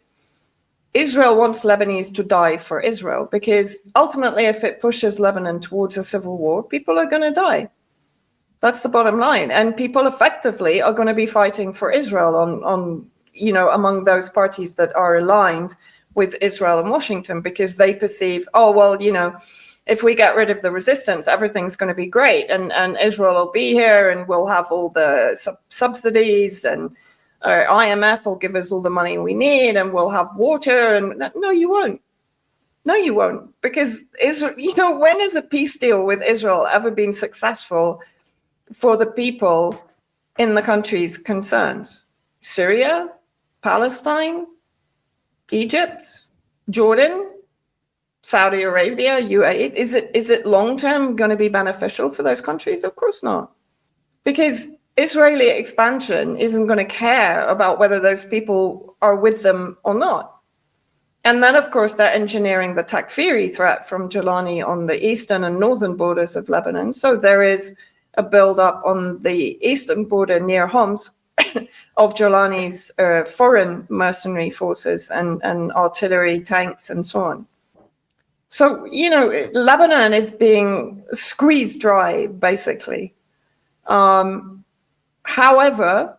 Israel wants Lebanese to die for Israel, because ultimately, if it pushes Lebanon towards a civil war, people are going to die. That's the bottom line. And people effectively are going to be fighting for Israel on among those parties that are aligned with Israel and Washington, because they perceive, if we get rid of the resistance, everything's going to be great. And Israel will be here and we'll have all the subsidies, and IMF will give us all the money we need, and we'll have water. And no, you won't. No, you won't, because Israel, when has a peace deal with Israel ever been successful for the people in the countries concerned? Syria, Palestine, Egypt, Jordan, Saudi Arabia, UAE. Is it long-term going to be beneficial for those countries? Of course not. Because Israeli expansion isn't going to care about whether those people are with them or not. And then, of course, they're engineering the Takfiri threat from Jolani on the eastern and northern borders of Lebanon. So there is a build-up on the eastern border near Homs of Jolani's foreign mercenary forces and artillery, tanks, and so on. So, Lebanon is being squeezed dry, basically. However,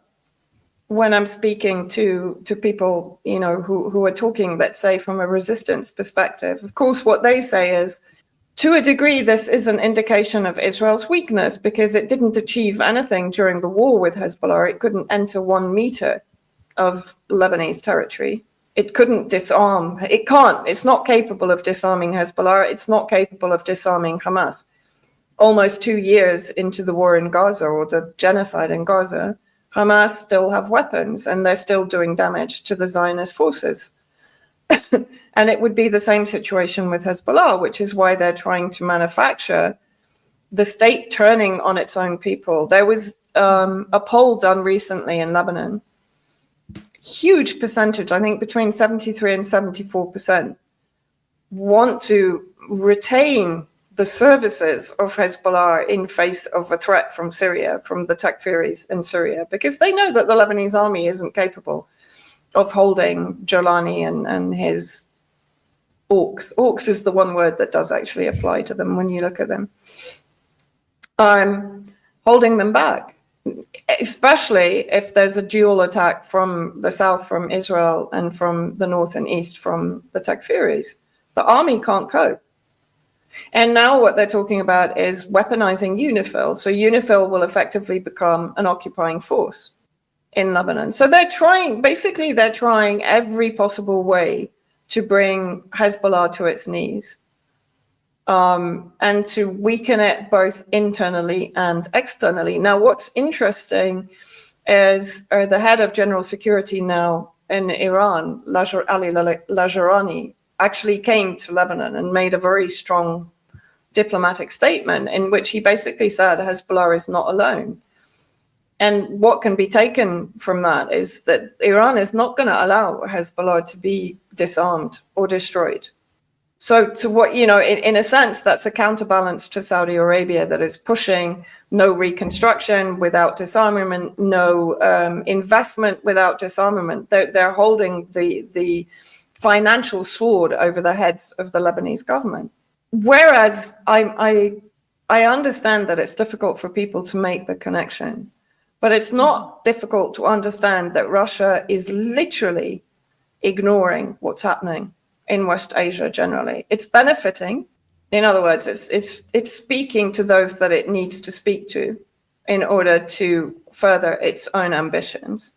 when I'm speaking to people, who are talking, let's say, from a resistance perspective, of course, what they say is, to a degree, this is an indication of Israel's weakness because it didn't achieve anything during the war with Hezbollah. It couldn't enter 1 meter of Lebanese territory. It couldn't disarm. It can't. It's not capable of disarming Hezbollah. It's not capable of disarming Hamas. Almost 2 years into the war in Gaza, or the genocide in Gaza, Hamas still have weapons and they're still doing damage to the Zionist forces. And it would be the same situation with Hezbollah, which is why they're trying to manufacture the state turning on its own people. There was a poll done recently in Lebanon. Huge percentage, I think between 73 and 74%, want to retain the services of Hezbollah in face of a threat from Syria, from the Takfiris in Syria, because they know that the Lebanese army isn't capable of holding Jolani and his orcs. Orcs is the one word that does actually apply to them when you look at them. Holding them back, especially if there's a dual attack from the south from Israel and from the north and east from the Takfiris. The army can't cope. And now what they're talking about is weaponizing UNIFIL. So UNIFIL will effectively become an occupying force in Lebanon. So they're trying every possible way to bring Hezbollah to its knees, and to weaken it both internally and externally. Now, what's interesting is the head of general security now in Iran, Ali Lajarani, actually came to Lebanon and made a very strong diplomatic statement in which he basically said Hezbollah is not alone. And what can be taken from that is that Iran is not going to allow Hezbollah to be disarmed or destroyed. So to what, in a sense, that's a counterbalance to Saudi Arabia that is pushing no reconstruction without disarmament, no investment without disarmament. They're holding the financial sword over the heads of the Lebanese government. Whereas I understand that it's difficult for people to make the connection, but it's not difficult to understand that Russia is literally ignoring what's happening in West Asia generally. It's benefiting. In other words, it's speaking to those that it needs to speak to in order to further its own ambitions.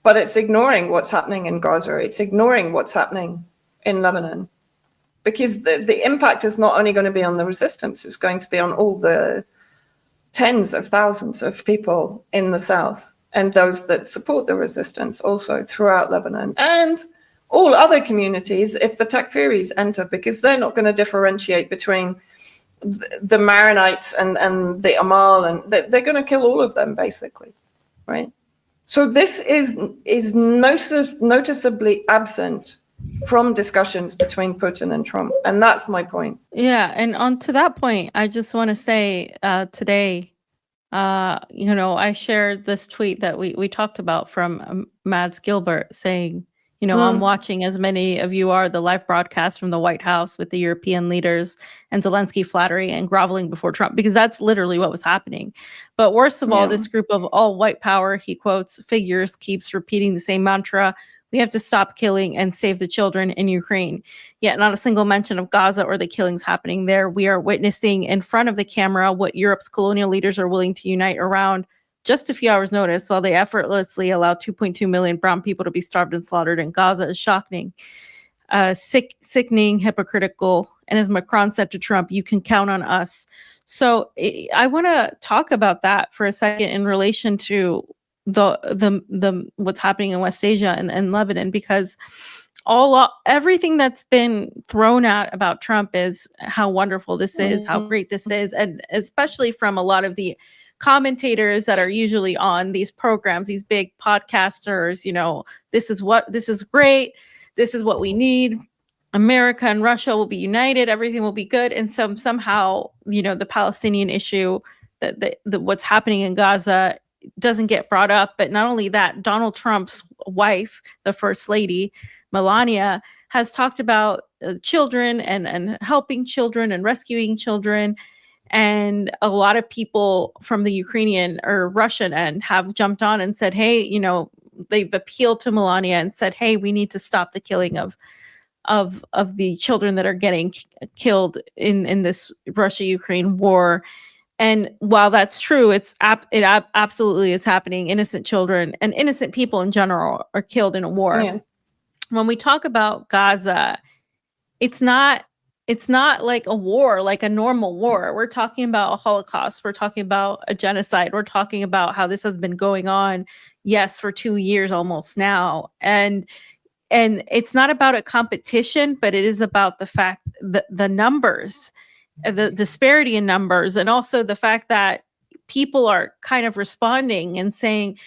But it's ignoring what's happening in Gaza. It's ignoring what's happening in Lebanon. Because the impact is not only going to be on the resistance, it's going to be on all the tens of thousands of people in the south and those that support the resistance also throughout Lebanon. And all other communities if the Takfiris enter, because they're not going to differentiate between the Maronites and the Amal, and they're going to kill all of them, basically, right? So this is noticeably absent from discussions between Putin and Trump. And that's my point. Yeah. And on to that point, I just want to say today, I shared this tweet that we talked about from Mads Gilbert saying, I'm watching, as many of you are, the live broadcast from the White House with the European leaders and Zelensky flattering and groveling before Trump, because that's literally what was happening. But worst of all, this group of all white power, he quotes, figures keeps repeating the same mantra: we have to stop killing and save the children in Ukraine. Yet not a single mention of Gaza or the killings happening there. We are witnessing in front of the camera what Europe's colonial leaders are willing to unite around just a few hours' notice, while they effortlessly allow 2.2 million brown people to be starved and slaughtered in Gaza, is shocking. sickening, hypocritical. And as Macron said to Trump, you can count on us. So I want to talk about that for a second in relation to the what's happening in West Asia and Lebanon, because everything that's been thrown out about Trump is how wonderful this is, how great this is, and especially from a lot of the commentators that are usually on these programs, these big podcasters. This is great, this is what we need. America and Russia will be united, everything will be good. And so somehow, the Palestinian issue, that what's happening in Gaza doesn't get brought up. But not only that, Donald Trump's wife, the first lady, Melania, has talked about children and helping children and rescuing children. And a lot of people from the Ukrainian or Russian end have jumped on and said, hey, they've appealed to Melania and said, hey, we need to stop the killing of the children that are getting killed in this Russia-Ukraine war. And while that's true, it absolutely is happening. Innocent children and innocent people in general are killed in a war. Yeah. When we talk about Gaza, it's not like a war, like a normal war. We're talking about a Holocaust. We're talking about a genocide. We're talking about how this has been going on, yes, for 2 years almost now. And it's not about a competition, but it is about the fact that the numbers, the disparity in numbers, and also the fact that people are kind of responding and saying,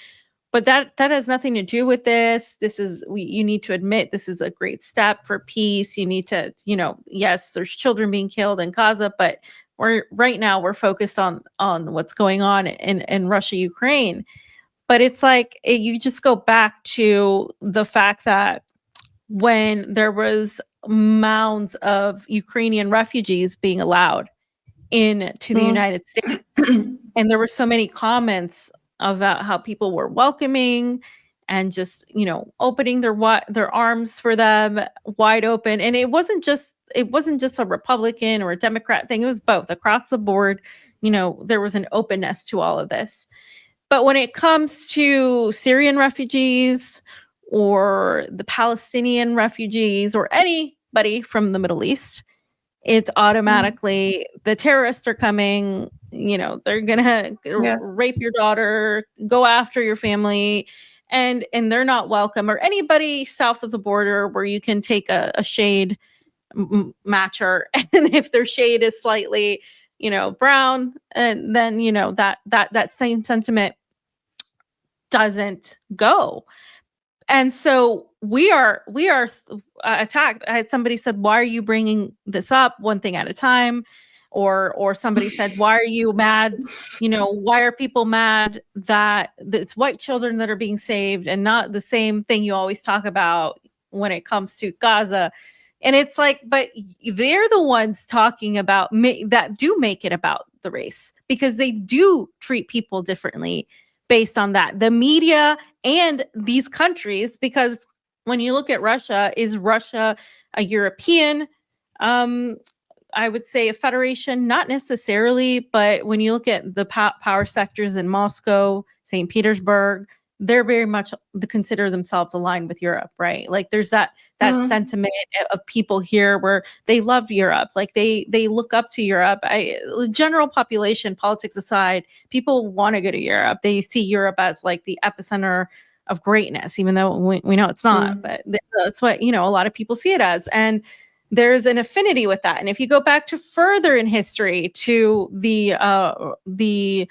but that has nothing to do with this. You need to admit this is a great step for peace. You need to, yes, there's children being killed in Gaza, but right now we're focused on what's going on in Russia, Ukraine. But it's like, you just go back to the fact that when there was mounds of Ukrainian refugees being allowed into the United States, and there were so many comments about how people were welcoming and just, opening their arms for them wide open. And it wasn't just a Republican or a Democrat thing. It was both across the board. There was an openness to all of this. But when it comes to Syrian refugees or the Palestinian refugees or anybody from the Middle East, it's automatically the terrorists are coming, they're gonna rape your daughter, go after your family, and they're not welcome. Or anybody south of the border where you can take a shade matcher, and if their shade is slightly brown, and then that same sentiment doesn't go. And so we are attacked. I had somebody said, why are you bringing this up one thing at a time? Or somebody said, why are you mad? Why are people mad that it's white children that are being saved and not the same thing you always talk about when it comes to Gaza? And it's like, but they're the ones talking about that do make it about the race, because they do treat people differently based on that. The media and these countries, because when you look at Russia, is Russia a European, I would say a federation? Not necessarily, but when you look at the power sectors in Moscow, St. Petersburg, they're very much consider themselves aligned with Europe, right? Like there's that sentiment of people here where they love Europe, like they look up to Europe. General population, politics aside, people want to go to Europe. They see Europe as like the epicenter of greatness, even though we know it's not. But that's what a lot of people see it as, and there's an affinity with that. And if you go back to further in history to the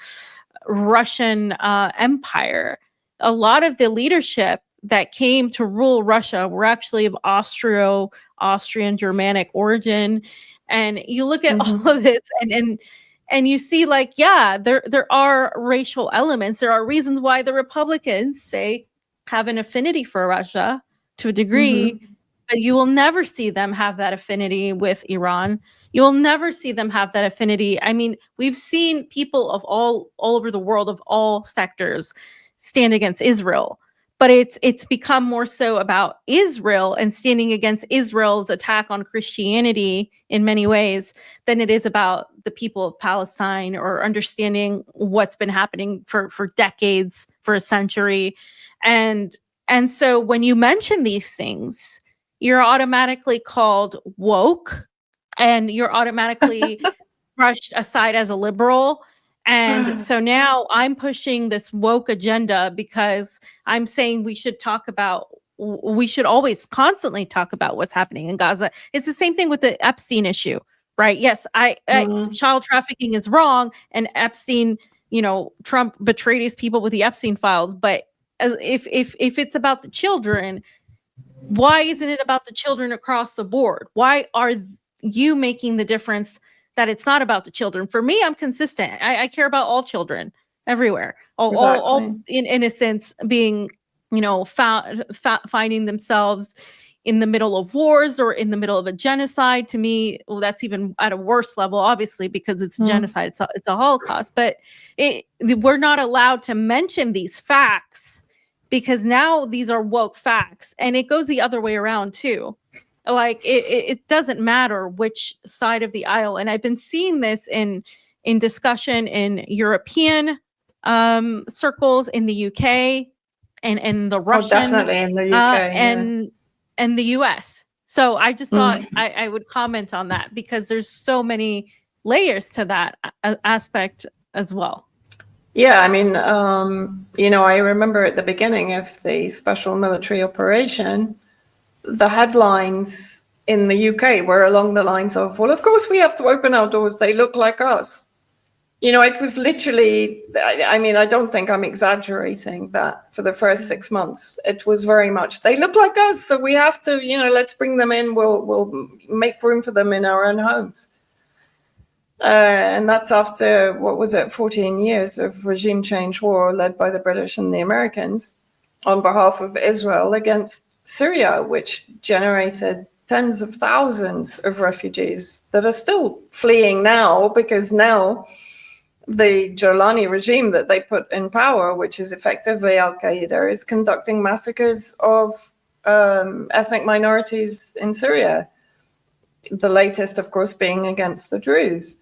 Russian Empire, a lot of the leadership that came to rule Russia were actually of Austrian Germanic origin. And you look at all of this and you see like, yeah, there are racial elements. There are reasons why the Republicans say have an affinity for Russia to a degree, but you will never see them have that affinity with Iran. You will never see them have that affinity. I mean, we've seen people of all over the world of all sectors stand against Israel, but it's become more so about Israel and standing against Israel's attack on Christianity in many ways than it is about the people of Palestine or understanding what's been happening for decades, for a century. And so when you mention these things, you're automatically called woke, and you're automatically brushed aside as a liberal. And so now I'm pushing this woke agenda because I'm saying we should always constantly talk about what's happening in Gaza. It's the same thing with the Epstein issue, right? Yes, child trafficking is wrong, and Epstein, Trump betrayed his people with the Epstein files. But if it's about the children, why isn't it about the children across the board? Why are you making the difference that it's not about the children? For me, I'm consistent. I care about all children everywhere. All innocents being, finding themselves in the middle of wars or in the middle of a genocide. To me, well, that's even at a worse level, obviously, because it's genocide. It's a Holocaust. But we're not allowed to mention these facts because now these are woke facts, and it goes the other way around too. Like it doesn't matter which side of the aisle. And I've been seeing this in discussion in European circles, in the UK, and the Russian, definitely in the UK, and the US. So I just thought I would comment on that because there's so many layers to that aspect as well. Yeah, I mean, I remember at the beginning of the special military operation, the headlines in the UK were along the lines of, well, of course we have to open our doors. They look like us. It was literally, I mean, I don't think I'm exaggerating that for the first 6 months. It was very much, they look like us, so we have to, let's bring them in. We'll make room for them in our own homes. And that's after, 14 years of regime change war led by the British and the Americans on behalf of Israel against Syria, which generated tens of thousands of refugees that are still fleeing now, because now the Jolani regime that they put in power, which is effectively Al-Qaeda, is conducting massacres of ethnic minorities in Syria. The latest, of course, being against the Druze.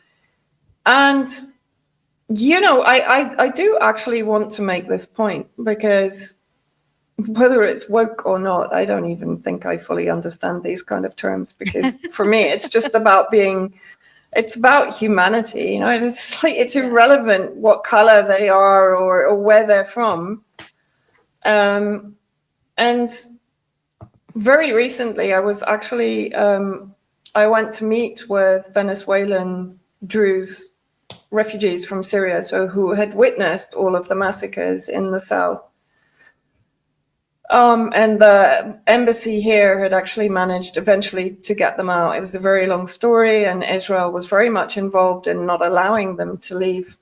And, I do actually want to make this point, because whether it's woke or not, I don't even think I fully understand these kind of terms, because for me, it's just about it's about humanity. It's like, it's irrelevant what color they are or where they're from. And very recently, I was actually, I went to meet with Venezuelan Druze refugees from Syria, so who had witnessed all of the massacres in the south. And the embassy here had actually managed eventually to get them out. It was a very long story, and Israel was very much involved in not allowing them to leave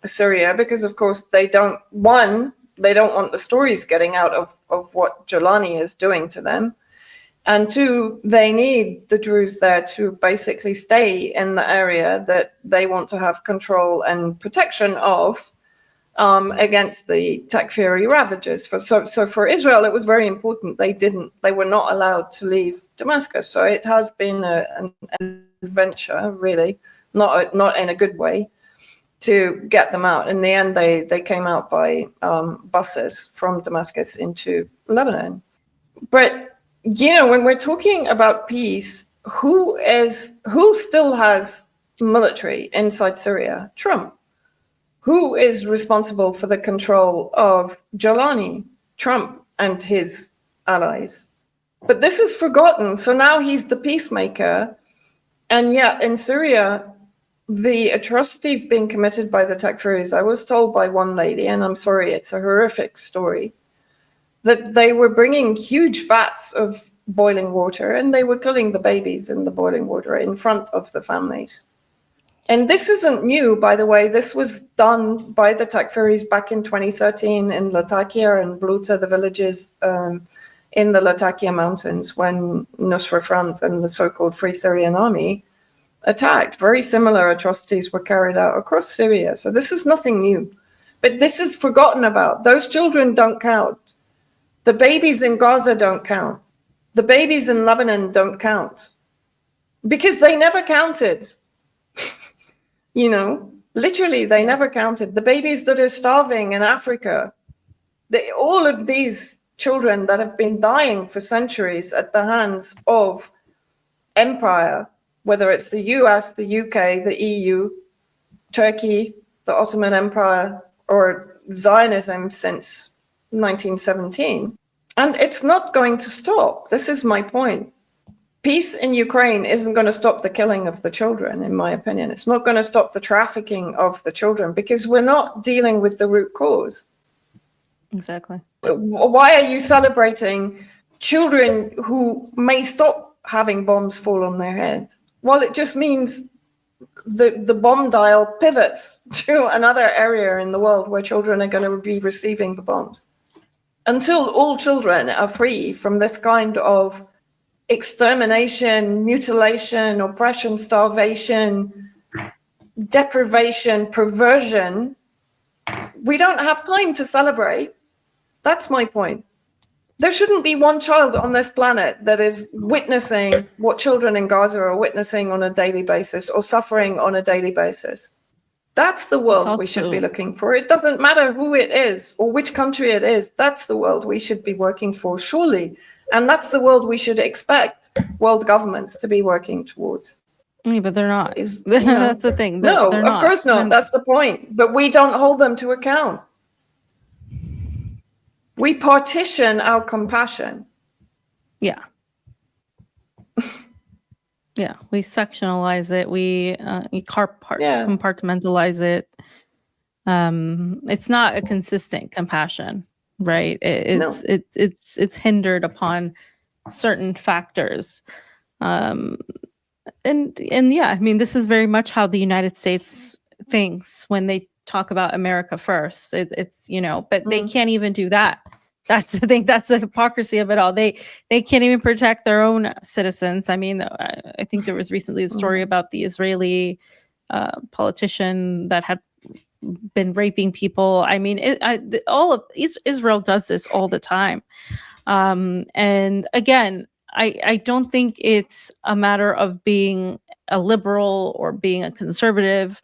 Syria because, of course, they don't want the stories getting out of what Jolani is doing to them. And two, they need the Druze there to basically stay in the area that they want to have control and protection of, against the Takfiri ravages. So for Israel, it was very important. They were not allowed to leave Damascus. So it has been an adventure, really, not in a good way, to get them out. In the end, they came out by buses from Damascus into Lebanon. But when we're talking about peace, who still has military inside Syria? Trump. Who is responsible for the control of Jolani? Trump and his allies. But this is forgotten. So now he's the peacemaker. And yet in Syria, the atrocities being committed by the Takfiris, I was told by one lady, and I'm sorry, it's a horrific story, that they were bringing huge vats of boiling water and they were killing the babies in the boiling water in front of the families. And this isn't new, by the way. This was done by the Takfiris back in 2013 in Latakia and Bluta, the villages in the Latakia mountains, when Nusra Front and the so-called Free Syrian Army attacked. Very similar atrocities were carried out across Syria. So this is nothing new. But this is forgotten about. Those children don't count. The babies in Gaza don't count. The babies in Lebanon don't count. Because they never counted. Literally, they never counted. The babies that are starving in Africa, all of these children that have been dying for centuries at the hands of empire, whether it's the US, the UK, the EU, Turkey, the Ottoman Empire, or Zionism since 1917. And it's not going to stop. This is my point. Peace in Ukraine isn't going to stop the killing of the children, in my opinion. It's not going to stop the trafficking of the children, because we're not dealing with the root cause. Exactly. Why are you celebrating children who may stop having bombs fall on their head? Well, it just means the bomb dial pivots to another area in the world where children are going to be receiving the bombs. Until all children are free from this kind of extermination, mutilation, oppression, starvation, deprivation, perversion, we don't have time to celebrate. That's my point. There shouldn't be one child on this planet that is witnessing what children in Gaza are witnessing on a daily basis or suffering on a daily basis. That's the world we should be looking for. It doesn't matter who it is or which country it is. That's the world we should be working for, surely. And that's the world we should expect world governments to be working towards. Yeah, but they're not. That's the thing. They're not. Of course not. That's the point. But we don't hold them to account. We partition our compassion. Yeah. Yeah, we sectionalize it. We compartmentalize it. It's not a consistent compassion, right? It's hindered upon certain factors. And yeah, I mean, this is very much how the United States thinks when they talk about America first. It's but they can't even do that. That's the thing. That's the hypocrisy of it all. They can't even protect their own citizens. I mean, I think there was recently a story about the Israeli politician that had been raping people. I mean, Israel does this all the time. And again, I don't think it's a matter of being a liberal or being a conservative.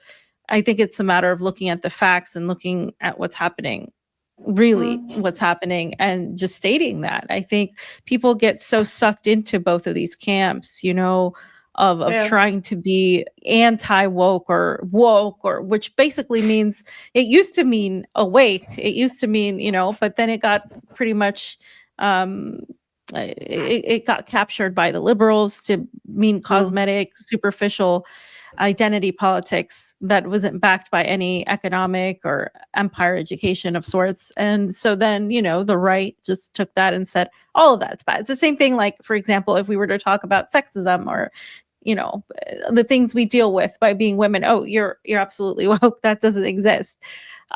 I think it's a matter of looking at the facts and looking at what's happening, really what's happening, and just stating that. I think people get so sucked into both of these camps, of trying to be anti-woke or woke, or which basically means, it used to mean awake. It used to mean, but then it got pretty much, it got captured by the liberals to mean cosmetic, superficial identity politics that wasn't backed by any economic or empire education of sorts. And so then, the right just took that and said, all of that's bad. It's the same thing, like, for example, if we were to talk about sexism or, the things we deal with by being women. Oh, you're absolutely woke. That doesn't exist.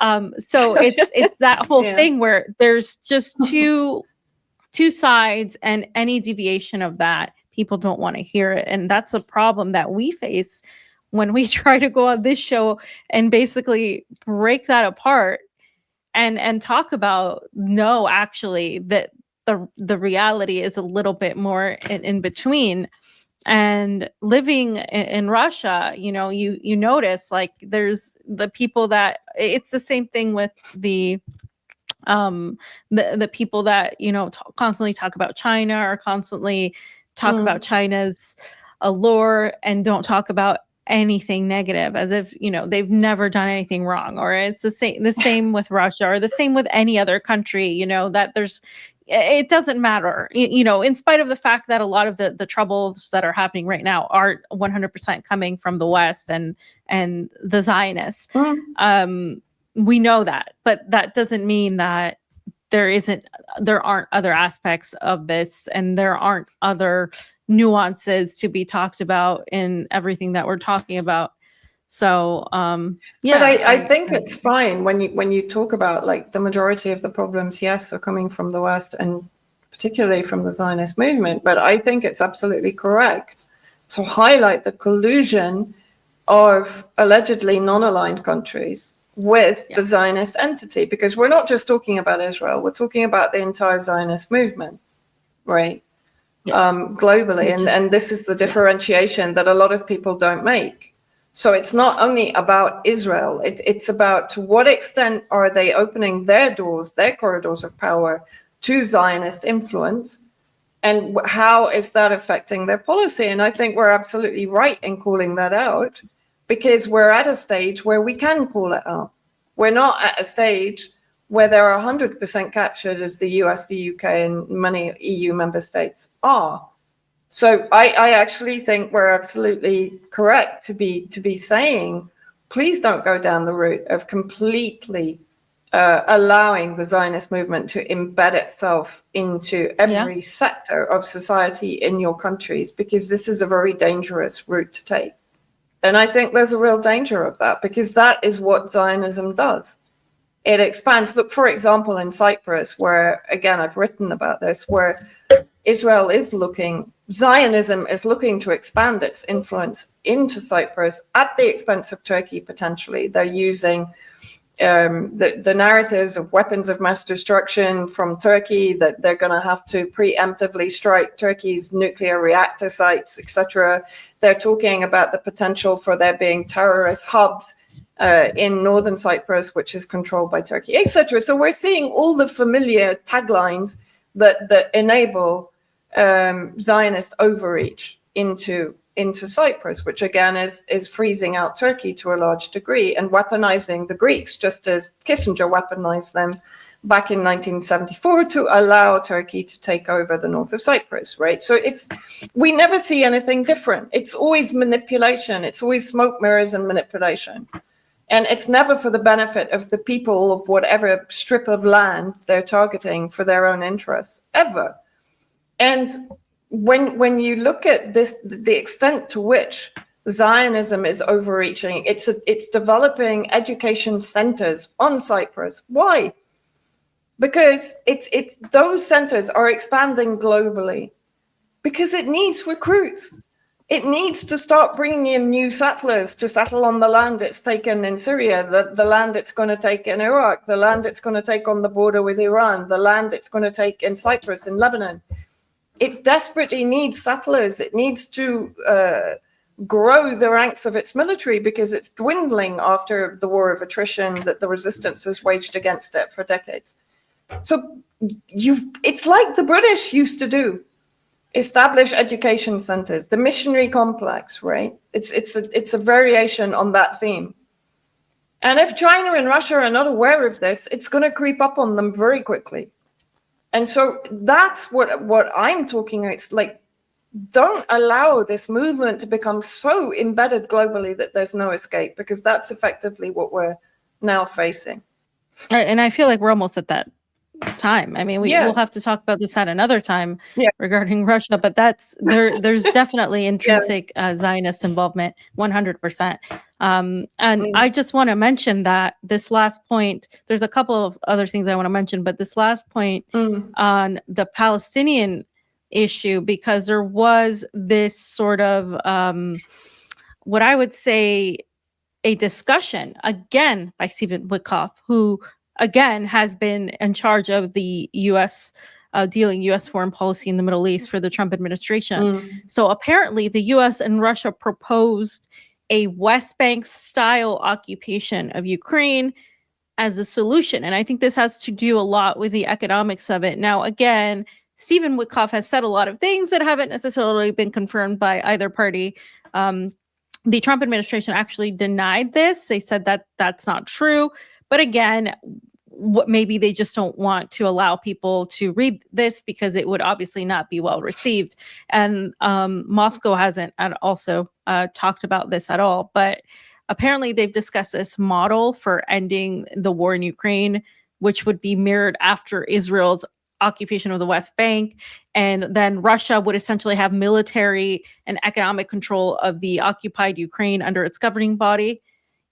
So it's that whole thing where there's just two sides, and any deviation of that, people don't want to hear it. And that's a problem that we face when we try to go on this show and basically break that apart and talk about, no, actually, that the reality is a little bit more in between. And living in Russia, you notice, like, there's the people that, it's the same thing with the people that constantly talk about China, or constantly talk about China's allure, and don't talk about anything negative, as if they've never done anything wrong. Or it's the same with Russia, or the same with any other country, that it doesn't matter, in spite of the fact that a lot of the troubles that are happening right now are 100% coming from the West and the Zionists. We know that, but that doesn't mean that there aren't other aspects of this, and there aren't other nuances to be talked about in everything that we're talking about. So, yeah. But I think it's fine when you talk about, like, the majority of the problems, yes, are coming from the West, and particularly from the Zionist movement. But I think it's absolutely correct to highlight the collusion of allegedly non-aligned countries with the Zionist entity, because we're not just talking about Israel, we're talking about the entire Zionist movement, right? Globally. And this is the differentiation that a lot of people don't make. So it's not only about Israel, it's about, to what extent are they opening their doors, their corridors of power to Zionist influence, and how is that affecting their policy? And I think we're absolutely right in calling that out, because we're at a stage where we can call it out. We're not at a stage where they're 100% captured, as the US, the UK, and many EU member states are. So I actually think we're absolutely correct to be saying, please don't go down the route of completely allowing the Zionist movement to embed itself into every sector of society in your countries, because this is a very dangerous route to take. And I think there's a real danger of that, because that is what Zionism does. It expands. Look, for example, in Cyprus, where, again, I've written about this, where Zionism is looking to expand its influence into Cyprus at the expense of Turkey, potentially. They're using the narratives of weapons of mass destruction from Turkey, that they're going to have to preemptively strike Turkey's nuclear reactor sites, etc. They're talking about the potential for there being terrorist hubs in northern Cyprus, which is controlled by Turkey, etc. So we're seeing all the familiar taglines that enable Zionist overreach into Cyprus, which again is freezing out Turkey to a large degree and weaponizing the Greeks, just as Kissinger weaponized them back in 1974 to allow Turkey to take over the north of Cyprus, right? So we never see anything different. It's always manipulation. It's always smoke mirrors and manipulation. And it's never for the benefit of the people of whatever strip of land they're targeting for their own interests, ever. And when you look at this, the extent to which Zionism is overreaching, it's developing education centers on Cyprus. Why? Because those centers are expanding globally, because it needs recruits. It needs to start bringing in new settlers to settle on the land it's taken in Syria, the land it's going to take in Iraq, the land it's going to take on the border with Iran, the land it's going to take in Cyprus, in Lebanon. It desperately needs settlers. It needs to grow the ranks of its military, because it's dwindling after the war of attrition that the resistance has waged against it for decades. So it's like the British used to do. Establish education centers, the missionary complex, right? It's a variation on that theme. And if China and Russia are not aware of this, it's going to creep up on them very quickly. And so that's what I'm talking about. It's like, don't allow this movement to become so embedded globally that there's no escape, because that's effectively what we're now facing. And I feel like we're almost at that time. I mean, we'll have to talk about this at another time regarding Russia, but there's definitely intrinsic Zionist involvement, 100%. And I just want to mention that this last point, there's a couple of other things I want to mention, but this last point on the Palestinian issue, because there was this sort of, what I would say, a discussion again by Stephen Witkoff, who again has been in charge of the U.S. Dealing U.S. foreign policy in the Middle East for the Trump administration. So apparently the U.S. and Russia proposed a West Bank style occupation of Ukraine as a solution. And I think this has to do a lot with the economics of it. Now, again, Stephen Witkoff has said a lot of things that haven't necessarily been confirmed by either party. The Trump administration actually denied this. They said that that's not true. But again, maybe they just don't want to allow people to read this, because it would obviously not be well received. And Moscow hasn't also talked about this at all. But apparently they've discussed this model for ending the war in Ukraine, which would be mirrored after Israel's occupation of the West Bank. And then Russia would essentially have military and economic control of the occupied Ukraine under its governing body.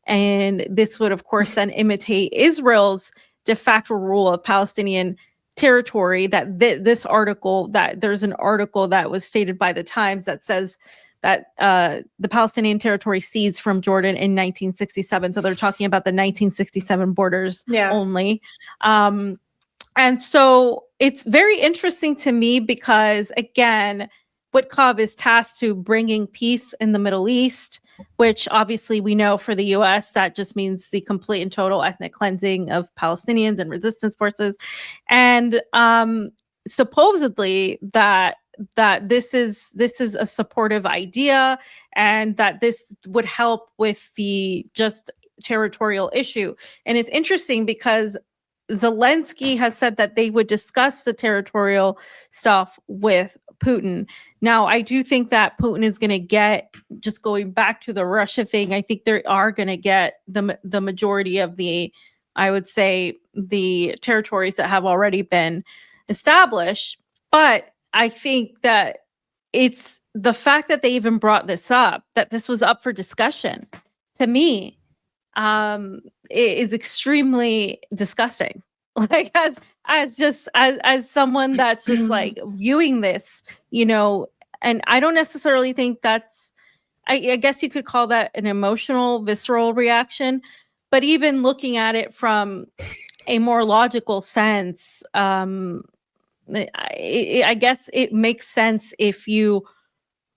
And this would, of course, then imitate Israel's de facto rule of Palestinian territory. That this article, that there's an article that was stated by the Times that says that the Palestinian territory seized from Jordan in 1967. So they're talking about the 1967 borders only. And so it's very interesting to me, because, again, Witkoff is tasked to bringing peace in the Middle East, which obviously we know for the U.S. that just means the complete and total ethnic cleansing of Palestinians and resistance forces, and supposedly that this is a supportive idea, and that this would help with the just territorial issue. And it's interesting because Zelensky has said that they would discuss the territorial stuff with Putin. Now, I do think that Putin is going to get, just going back to the Russia thing, I think they are going to get the majority of the, I would say, the territories that have already been established. But I think that it's the fact that they even brought this up, that this was up for discussion, to me, is extremely disgusting. Like, as someone that's just like viewing this, and I don't necessarily think that's, I guess you could call that an emotional, visceral reaction, but even looking at it from a more logical sense, I guess it makes sense if you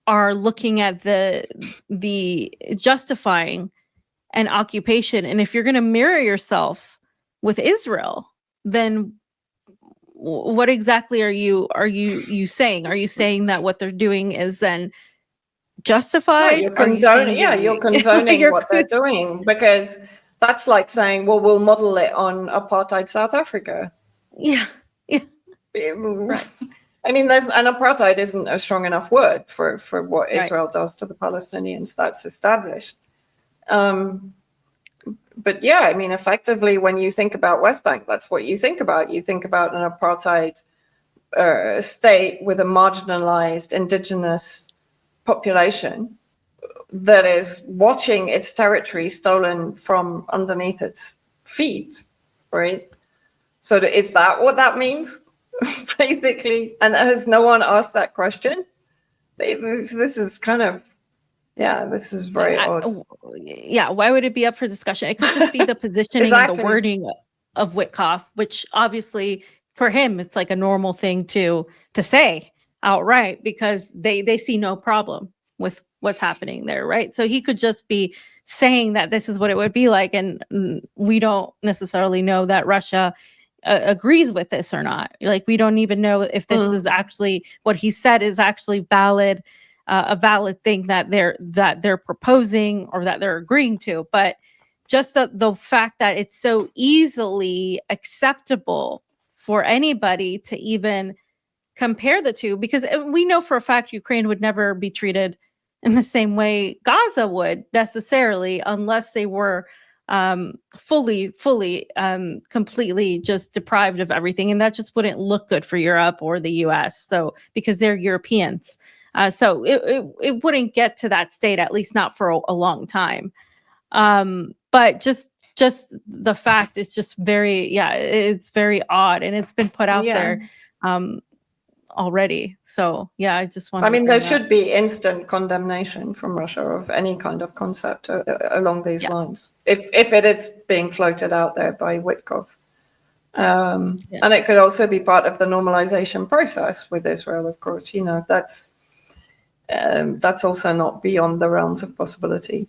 are looking at the justifying an occupation. And if you're going to mirror yourself with Israel, then what exactly are you saying? Are you saying that what they're doing is then justified? You're condoning, you're condoning what they're doing, because that's like saying, well, we'll model it on apartheid South Africa. Yeah. Right. I mean, an apartheid isn't a strong enough word for what Israel does to the Palestinians. That's established. But yeah, I mean, effectively, when you think about West Bank, that's what you think about. You think about an apartheid state with a marginalized indigenous population that is watching its territory stolen from underneath its feet, right? So is that what that means, basically? And has no one asked that question? This is kind of, this is very odd. Yeah, why would it be up for discussion? It could just be the positioning Exactly. and the wording of Witkoff, which obviously for him it's like a normal thing to say outright, because they see no problem with what's happening there, right? So he could just be saying that this is what it would be like, and we don't necessarily know that Russia agrees with this or not. Like, we don't even know if this is actually what he said is actually valid. A valid thing that they're proposing or that they're agreeing to, but just the fact that it's so easily acceptable for anybody to even compare the two, because we know for a fact Ukraine would never be treated in the same way Gaza would necessarily, unless they were fully completely just deprived of everything, and that just wouldn't look good for Europe or the US. So, because they're Europeans. So it wouldn't get to that state, at least not for a long time. But just the fact is just very, it's very odd, and it's been put out there already. So I just want. I mean, there should be instant condemnation from Russia of any kind of concept along these lines, if it is being floated out there by Witkoff. And it could also be part of the normalization process with Israel, of course. That's also not beyond the realms of possibility.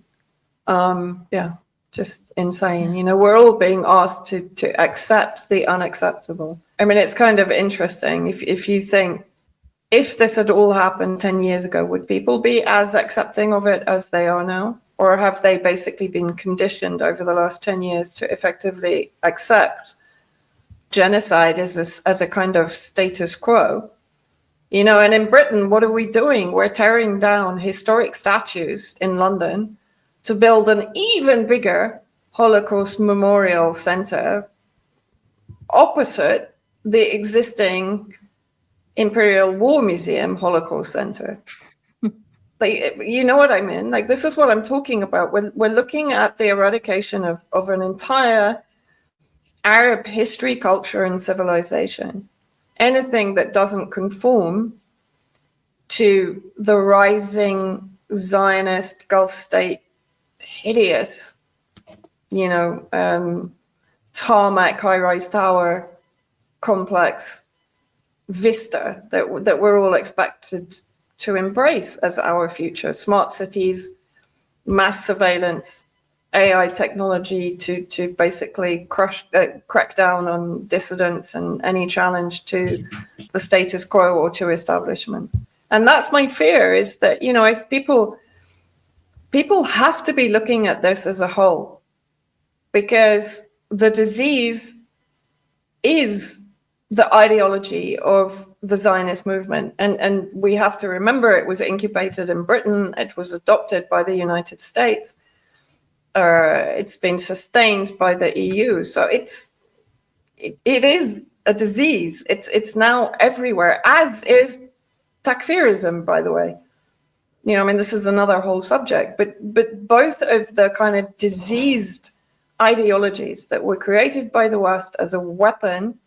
Just insane. We're all being asked to accept the unacceptable. I mean, it's kind of interesting. If you think, if this had all happened 10 years ago, would people be as accepting of it as they are now? Or have they basically been conditioned over the last 10 years to effectively accept genocide as a kind of status quo? And in Britain, what are we doing? We're tearing down historic statues in London to build an even bigger Holocaust Memorial Center opposite the existing Imperial War Museum Holocaust Center. You know what I mean? Like, this is what I'm talking about. We're looking at the eradication of an entire Arab history, culture, and civilization. Anything that doesn't conform to the rising Zionist Gulf state, hideous, tarmac high-rise tower complex vista that we're all expected to embrace as our future. Smart cities, mass surveillance, AI technology to basically crack down on dissidents and any challenge to the status quo or to establishment. And that's my fear, is that, you know, if people have to be looking at this as a whole, because the disease is the ideology of the Zionist movement. And we have to remember it was incubated in Britain, it was adopted by the United States, it's been sustained by the EU. So it is a disease. It's now everywhere, as is takfirism, by the way. You know, I mean, this is another whole subject, but both of the kind of diseased ideologies that were created by the West as a weapon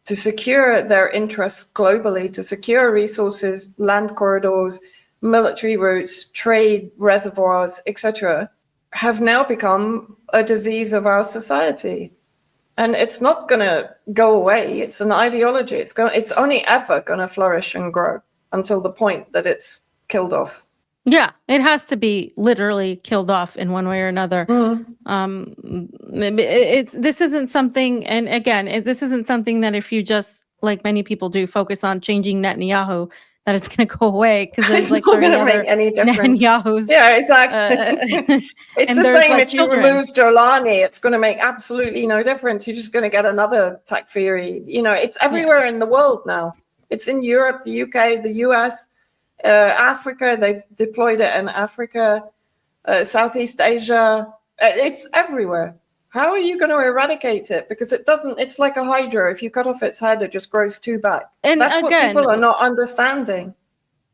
to secure their interests globally, to secure resources, land corridors, military routes, trade, reservoirs, etc., have now become a disease of our society. And it's not going to go away. It's an ideology. It's only ever going to flourish and grow until the point that it's killed off. Yeah, it has to be literally killed off in one way or another. This isn't something, and again, this isn't something that if you just, like many people do, focus on changing Netanyahu, that it's going to go away, because there's like 30 other make any difference. Netanyahus. Yeah, exactly. It's and the there's, same like, if you remove Jolani, it's going to make absolutely no difference. You're just going to get another takfiri. You know, it's everywhere in the world now. It's in Europe, the UK, the US, Africa. They've deployed it in Africa, Southeast Asia. It's everywhere. How are you going to eradicate it? Because it doesn't, it's like a hydra. If you cut off its head, it just grows two back. And that's again, what people are not understanding.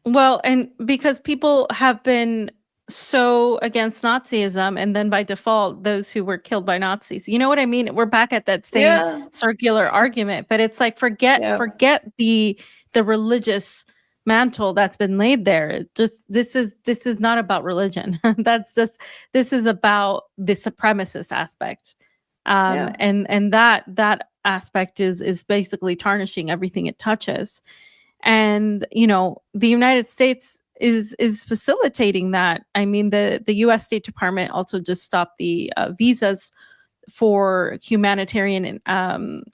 Well, and because people have been so against Nazism, and then by default, those who were killed by Nazis. You know what I mean? We're back at that same circular argument, but it's like, forget the religious mantle that's been laid there. Just this is not about religion. This is about the supremacist aspect. And that aspect is basically tarnishing everything it touches. And, you know, the United States is facilitating that. I mean, the U.S. State Department also just stopped the visas for humanitarian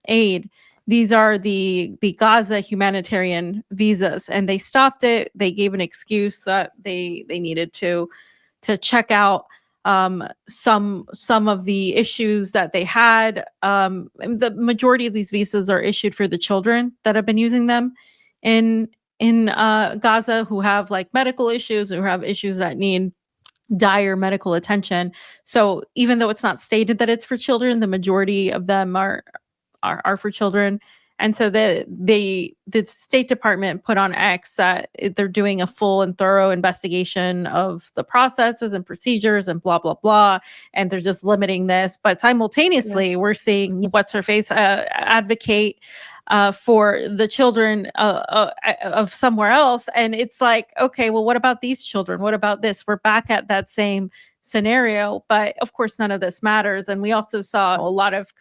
aid. These are the Gaza humanitarian visas, and they stopped it. They gave an excuse that they needed to check out some of the issues that they had. The majority of these visas are issued for the children that have been using them in Gaza, who have like medical issues, who have issues that need dire medical attention. So even though it's not stated that it's for children, the majority of them are for children. And so the State Department put on X that they're doing a full and thorough investigation of the processes and procedures and blah, blah, blah. And they're just limiting this. But simultaneously, we're seeing what's-her-face advocate for the children of somewhere else. And it's like, okay, well, what about these children? What about this? We're back at that same scenario, but of course none of this matters. And we also saw a lot of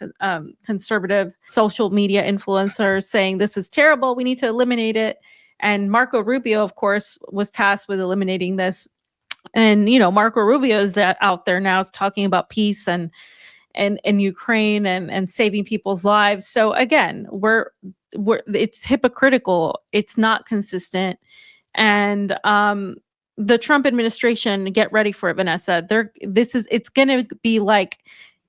conservative social media influencers saying this is terrible, we need to eliminate it. And Marco Rubio, of course, was tasked with eliminating this. And you know, Marco Rubio is out there now, is talking about peace and Ukraine and saving people's lives. So again, it's hypocritical, it's not consistent. And the Trump administration, get ready for it, Vanessa. It's going to be like,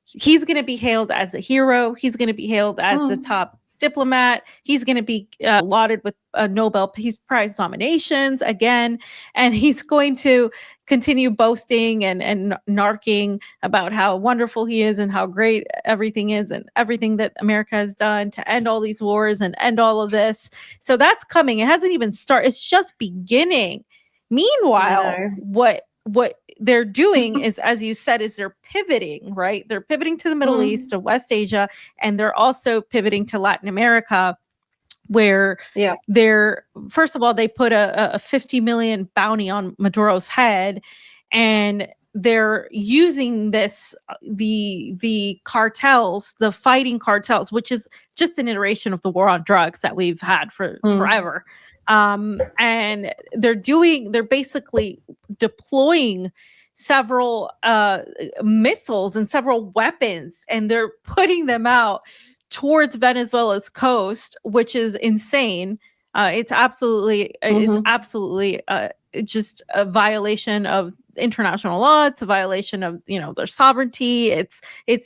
he's going to be hailed as a hero. He's going to be hailed as the top diplomat. He's going to be lauded with Nobel Peace Prize nominations again. And he's going to continue boasting and narking about how wonderful he is and how great everything is and everything that America has done to end all these wars and end all of this. So that's coming. It hasn't even started. It's just beginning. Meanwhile, what they're doing is, as you said, is they're pivoting, right? They're pivoting to the Middle East, to West Asia, and they're also pivoting to Latin America, where they're, first of all, they put a 50 million bounty on Maduro's head, and they're using this, the cartels, the fighting cartels, which is just an iteration of the war on drugs that we've had for forever. And they're basically deploying several missiles and several weapons, and they're putting them out towards Venezuela's coast, which is insane. It's absolutely just a violation of international law. It's a violation of, their sovereignty.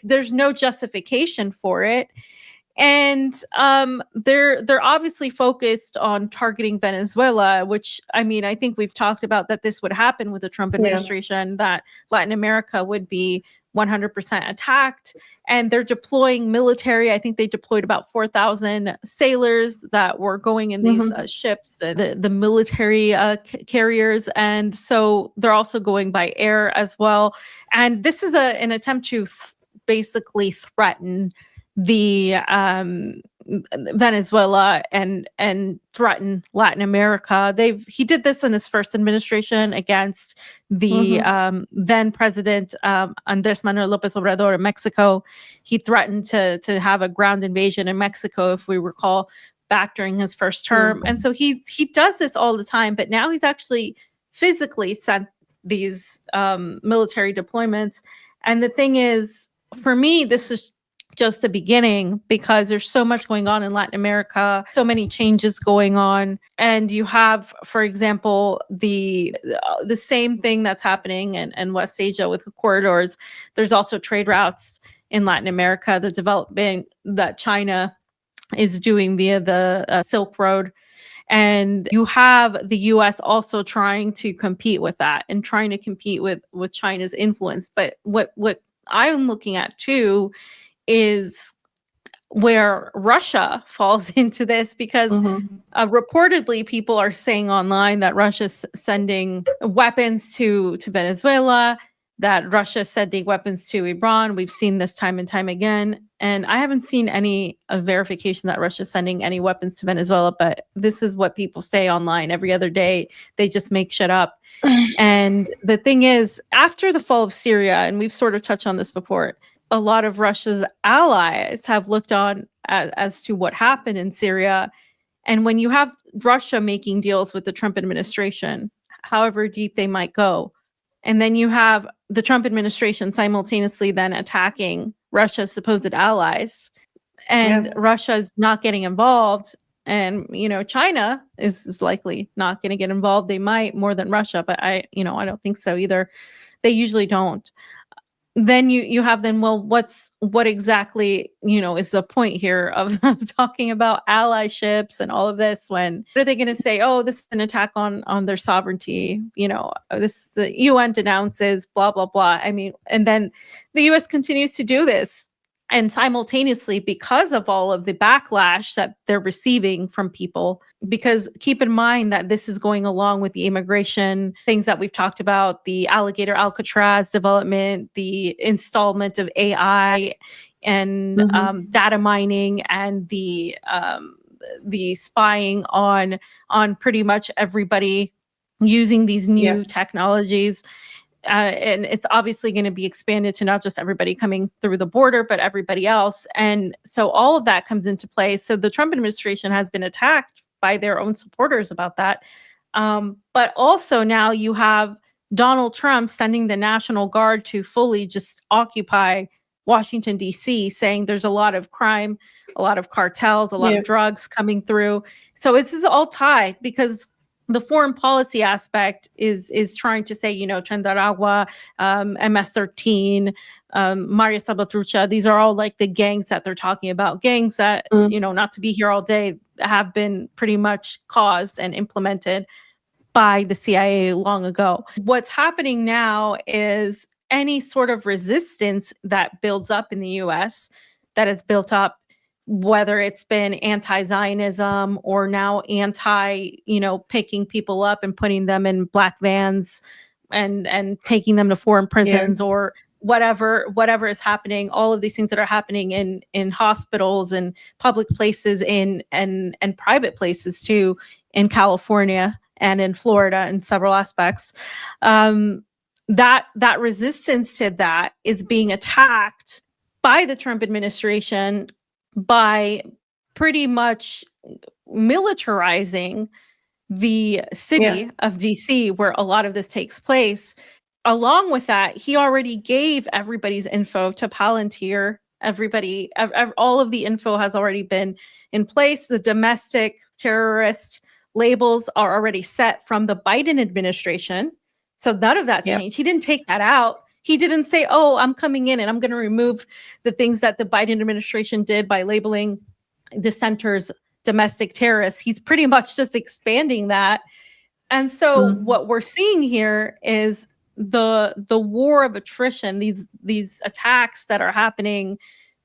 There's no justification for it. And they're obviously focused on targeting Venezuela, which, I think we've talked about that this would happen with the Trump administration, that Latin America would be 100% attacked. And they're deploying military. I think they deployed about 4,000 sailors that were going in these ships, the military carriers. And so they're also going by air as well. And this is an attempt to basically threaten the Venezuela and threaten Latin America. He did this in his first administration against the then president Andrés Manuel López Obrador in Mexico. He threatened to have a ground invasion in Mexico, if we recall, back during his first term. And so he does this all the time, but now he's actually physically sent these military deployments. And the thing is, for me, this is just the beginning, because there's so much going on in Latin America, so many changes going on. And you have, for example, the same thing that's happening in West Asia with the corridors. There's also trade routes in Latin America, the development that China is doing via the Silk Road. And you have the U.S. also trying to compete with that and trying to compete with China's influence. But what I'm looking at too is where Russia falls into this, because reportedly people are saying online that Russia's sending weapons to Venezuela, that Russia's sending weapons to Iran. We've seen this time and time again. And I haven't seen any verification that Russia's sending any weapons to Venezuela, but this is what people say online every other day. They just make shit up. And the thing is, after the fall of Syria, and we've sort of touched on this before, a lot of Russia's allies have looked on as to what happened in Syria. And when you have Russia making deals with the Trump administration, however deep they might go, and then you have the Trump administration simultaneously then attacking Russia's supposed allies, and Russia's not getting involved, and China is likely not going to get involved. They might more than Russia, but I don't think so either. They usually don't. Then you have what exactly is the point here of talking about allyships and all of this, when what are they going to say? Oh, this is an attack on their sovereignty. This the UN denounces blah blah blah. And then the US continues to do this. And simultaneously, because of all of the backlash that they're receiving from people, because keep in mind that this is going along with the immigration things that we've talked about, the alligator Alcatraz development, the installment of AI and data mining, and the spying on pretty much everybody using these new technologies. And it's obviously going to be expanded to not just everybody coming through the border, but everybody else. And so all of that comes into play. So the Trump administration has been attacked by their own supporters about that. But also now you have Donald Trump sending the National Guard to fully just occupy Washington, D.C., saying there's a lot of crime, a lot of cartels, a lot of drugs coming through. So this is all tied, because the foreign policy aspect is trying to say, Chandaragua, MS-13, Maria Salvatrucha, these are all like the gangs that they're talking about. Gangs that, not to be here all day, have been pretty much caused and implemented by the CIA long ago. What's happening now is any sort of resistance that builds up in the US, that has built up, whether it's been anti-Zionism or now picking people up and putting them in black vans and taking them to foreign prisons, or whatever is happening, all of these things that are happening in hospitals and public places and private places too, in California and in Florida in several aspects. that resistance to that is being attacked by the Trump administration by pretty much militarizing the city of DC, where a lot of this takes place. Along with that, he already gave everybody's info to Palantir. Everybody, all of the info has already been in place. The domestic terrorist labels are already set from the Biden administration. So none of that's changed. He didn't take that out. He didn't say, oh, I'm coming in and I'm going to remove the things that the Biden administration did by labeling dissenters domestic terrorists. He's pretty much just expanding that. And so what we're seeing here is the war of attrition, these attacks that are happening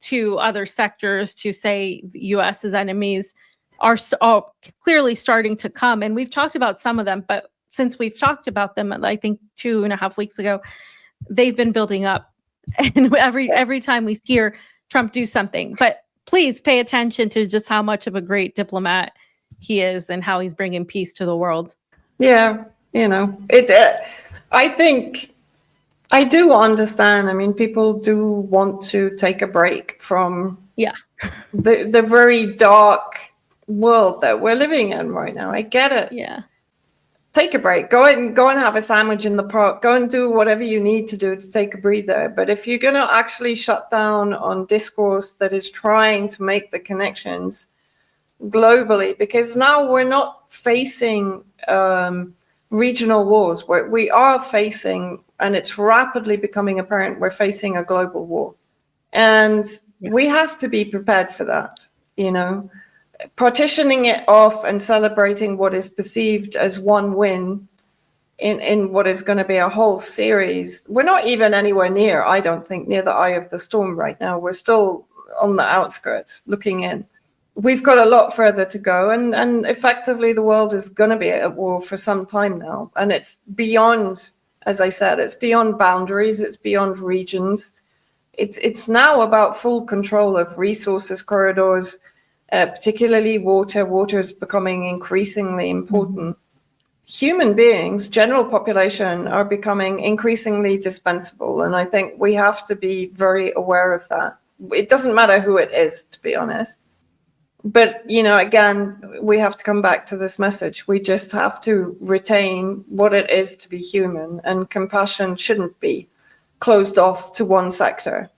to other sectors to say the US's enemies are clearly starting to come. And we've talked about some of them, but since we've talked about them, I think 2.5 weeks ago, they've been building up. And every time we hear Trump do something, but please pay attention to just how much of a great diplomat he is and how he's bringing peace to the world. Yeah, I think I do understand. I mean, people do want to take a break from the very dark world that we're living in right now. I get it. Yeah. Take a break. Go and have a sandwich in the park. Go and do whatever you need to do to take a breather. But if you're going to actually shut down on discourse that is trying to make the connections globally, because now we're not facing regional wars. We are facing, and it's rapidly becoming apparent, we're facing a global war. And we have to be prepared for that, partitioning it off and celebrating what is perceived as one win in what is going to be a whole series. We're not even anywhere near, I don't think, near the eye of the storm right now. We're still on the outskirts looking in. We've got a lot further to go, and effectively the world is going to be at war for some time now. And it's beyond, as I said, it's beyond boundaries, it's beyond regions. It's now about full control of resources, corridors, particularly water. Water is becoming increasingly important. Human beings, general population, are becoming increasingly dispensable. And I think we have to be very aware of that. It doesn't matter who it is, to be honest. But, again, we have to come back to this message. We just have to retain what it is to be human, and compassion shouldn't be closed off to one sector.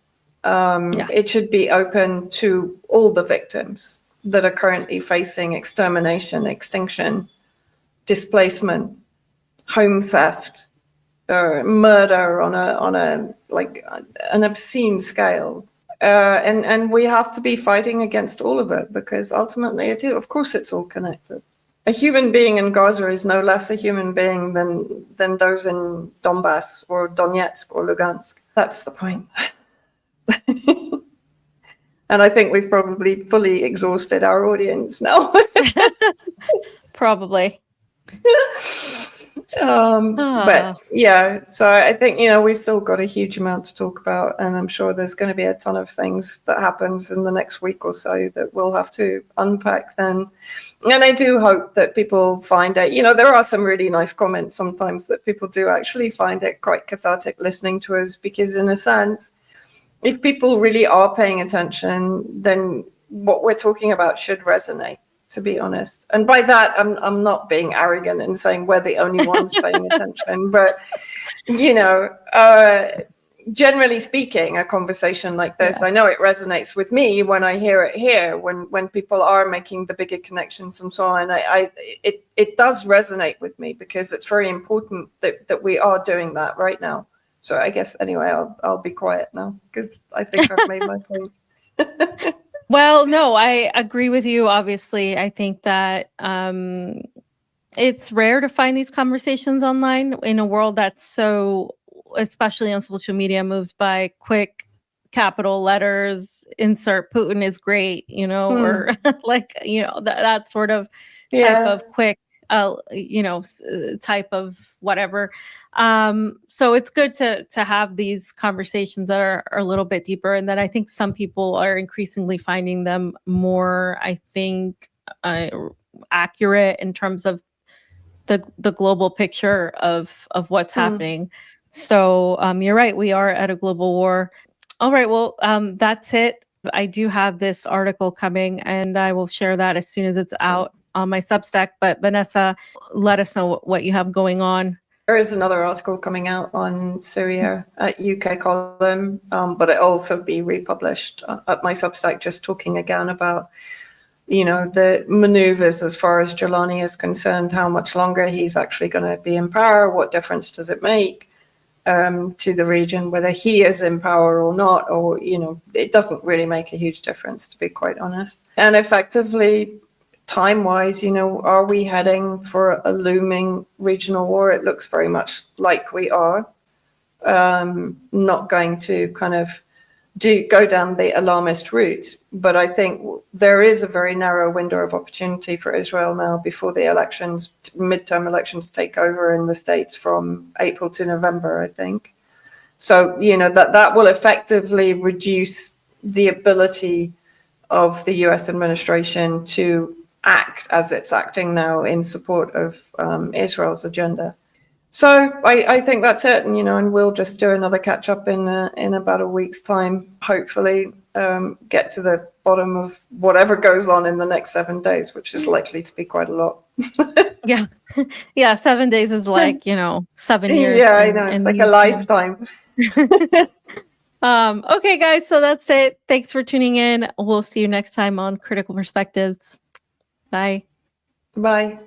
It should be open to all the victims that are currently facing extermination, extinction, displacement, home theft, or murder on an obscene scale. And we have to be fighting against all of it, because ultimately of course it's all connected. A human being in Gaza is no less a human being than those in Donbass or Donetsk or Lugansk. That's the point. And I think we've probably fully exhausted our audience now. Probably. But yeah, so I think, we've still got a huge amount to talk about, and I'm sure there's going to be a ton of things that happens in the next week or so that we'll have to unpack then. And I do hope that people find it, there are some really nice comments sometimes that people do actually find it quite cathartic listening to us, because in a sense, if people really are paying attention, then what we're talking about should resonate, to be honest. And by that, I'm not being arrogant and saying we're the only ones paying attention, but, generally speaking, a conversation like this, I know it resonates with me when I hear it here, when people are making the bigger connections and so on. It does resonate with me, because it's very important that we are doing that right now. So I guess, anyway, I'll be quiet now, because I think I've made my point. Well, no, I agree with you. Obviously, I think that it's rare to find these conversations online in a world that's so, especially on social media, moves by quick capital letters, insert Putin is great, or that sort of type of quick, type of whatever. So it's good to have these conversations that are a little bit deeper, and that I think some people are increasingly finding them more, I think, accurate in terms of the global picture of what's happening. So you're right, we are at a global war. All right, well, that's it. I do have this article coming, and I will share that as soon as it's out on my Substack. But Vanessa, let us know what you have going on. There is another article coming out on Syria at UK column, but it'll also be republished at my Substack, just talking again about, you know, the maneuvers as far as Jelani is concerned, how much longer he's actually going to be in power, what difference does it make to the region, whether he is in power or not, or, you know, it doesn't really make a huge difference, to be quite honest. And effectively, time-wise, you know, are we heading for a looming regional war? It looks very much like we are. Not going to kind of go down the alarmist route, but I think there is a very narrow window of opportunity for Israel now before the elections, midterm elections, take over in the States from April to November, I think. So, you know, that will effectively reduce the ability of the US administration to act as it's acting now in support of Israel's agenda. So I think that's it, and, you know, and we'll just do another catch up in about a week's time. Hopefully, get to the bottom of whatever goes on in the next 7 days, which is likely to be quite a lot. Yeah, yeah. 7 days is like, you know, 7 years. Yeah, I know, it's like a lifetime. Okay, guys, so that's it. Thanks for tuning in. We'll see you next time on Critical Perspectives. Bye. Bye.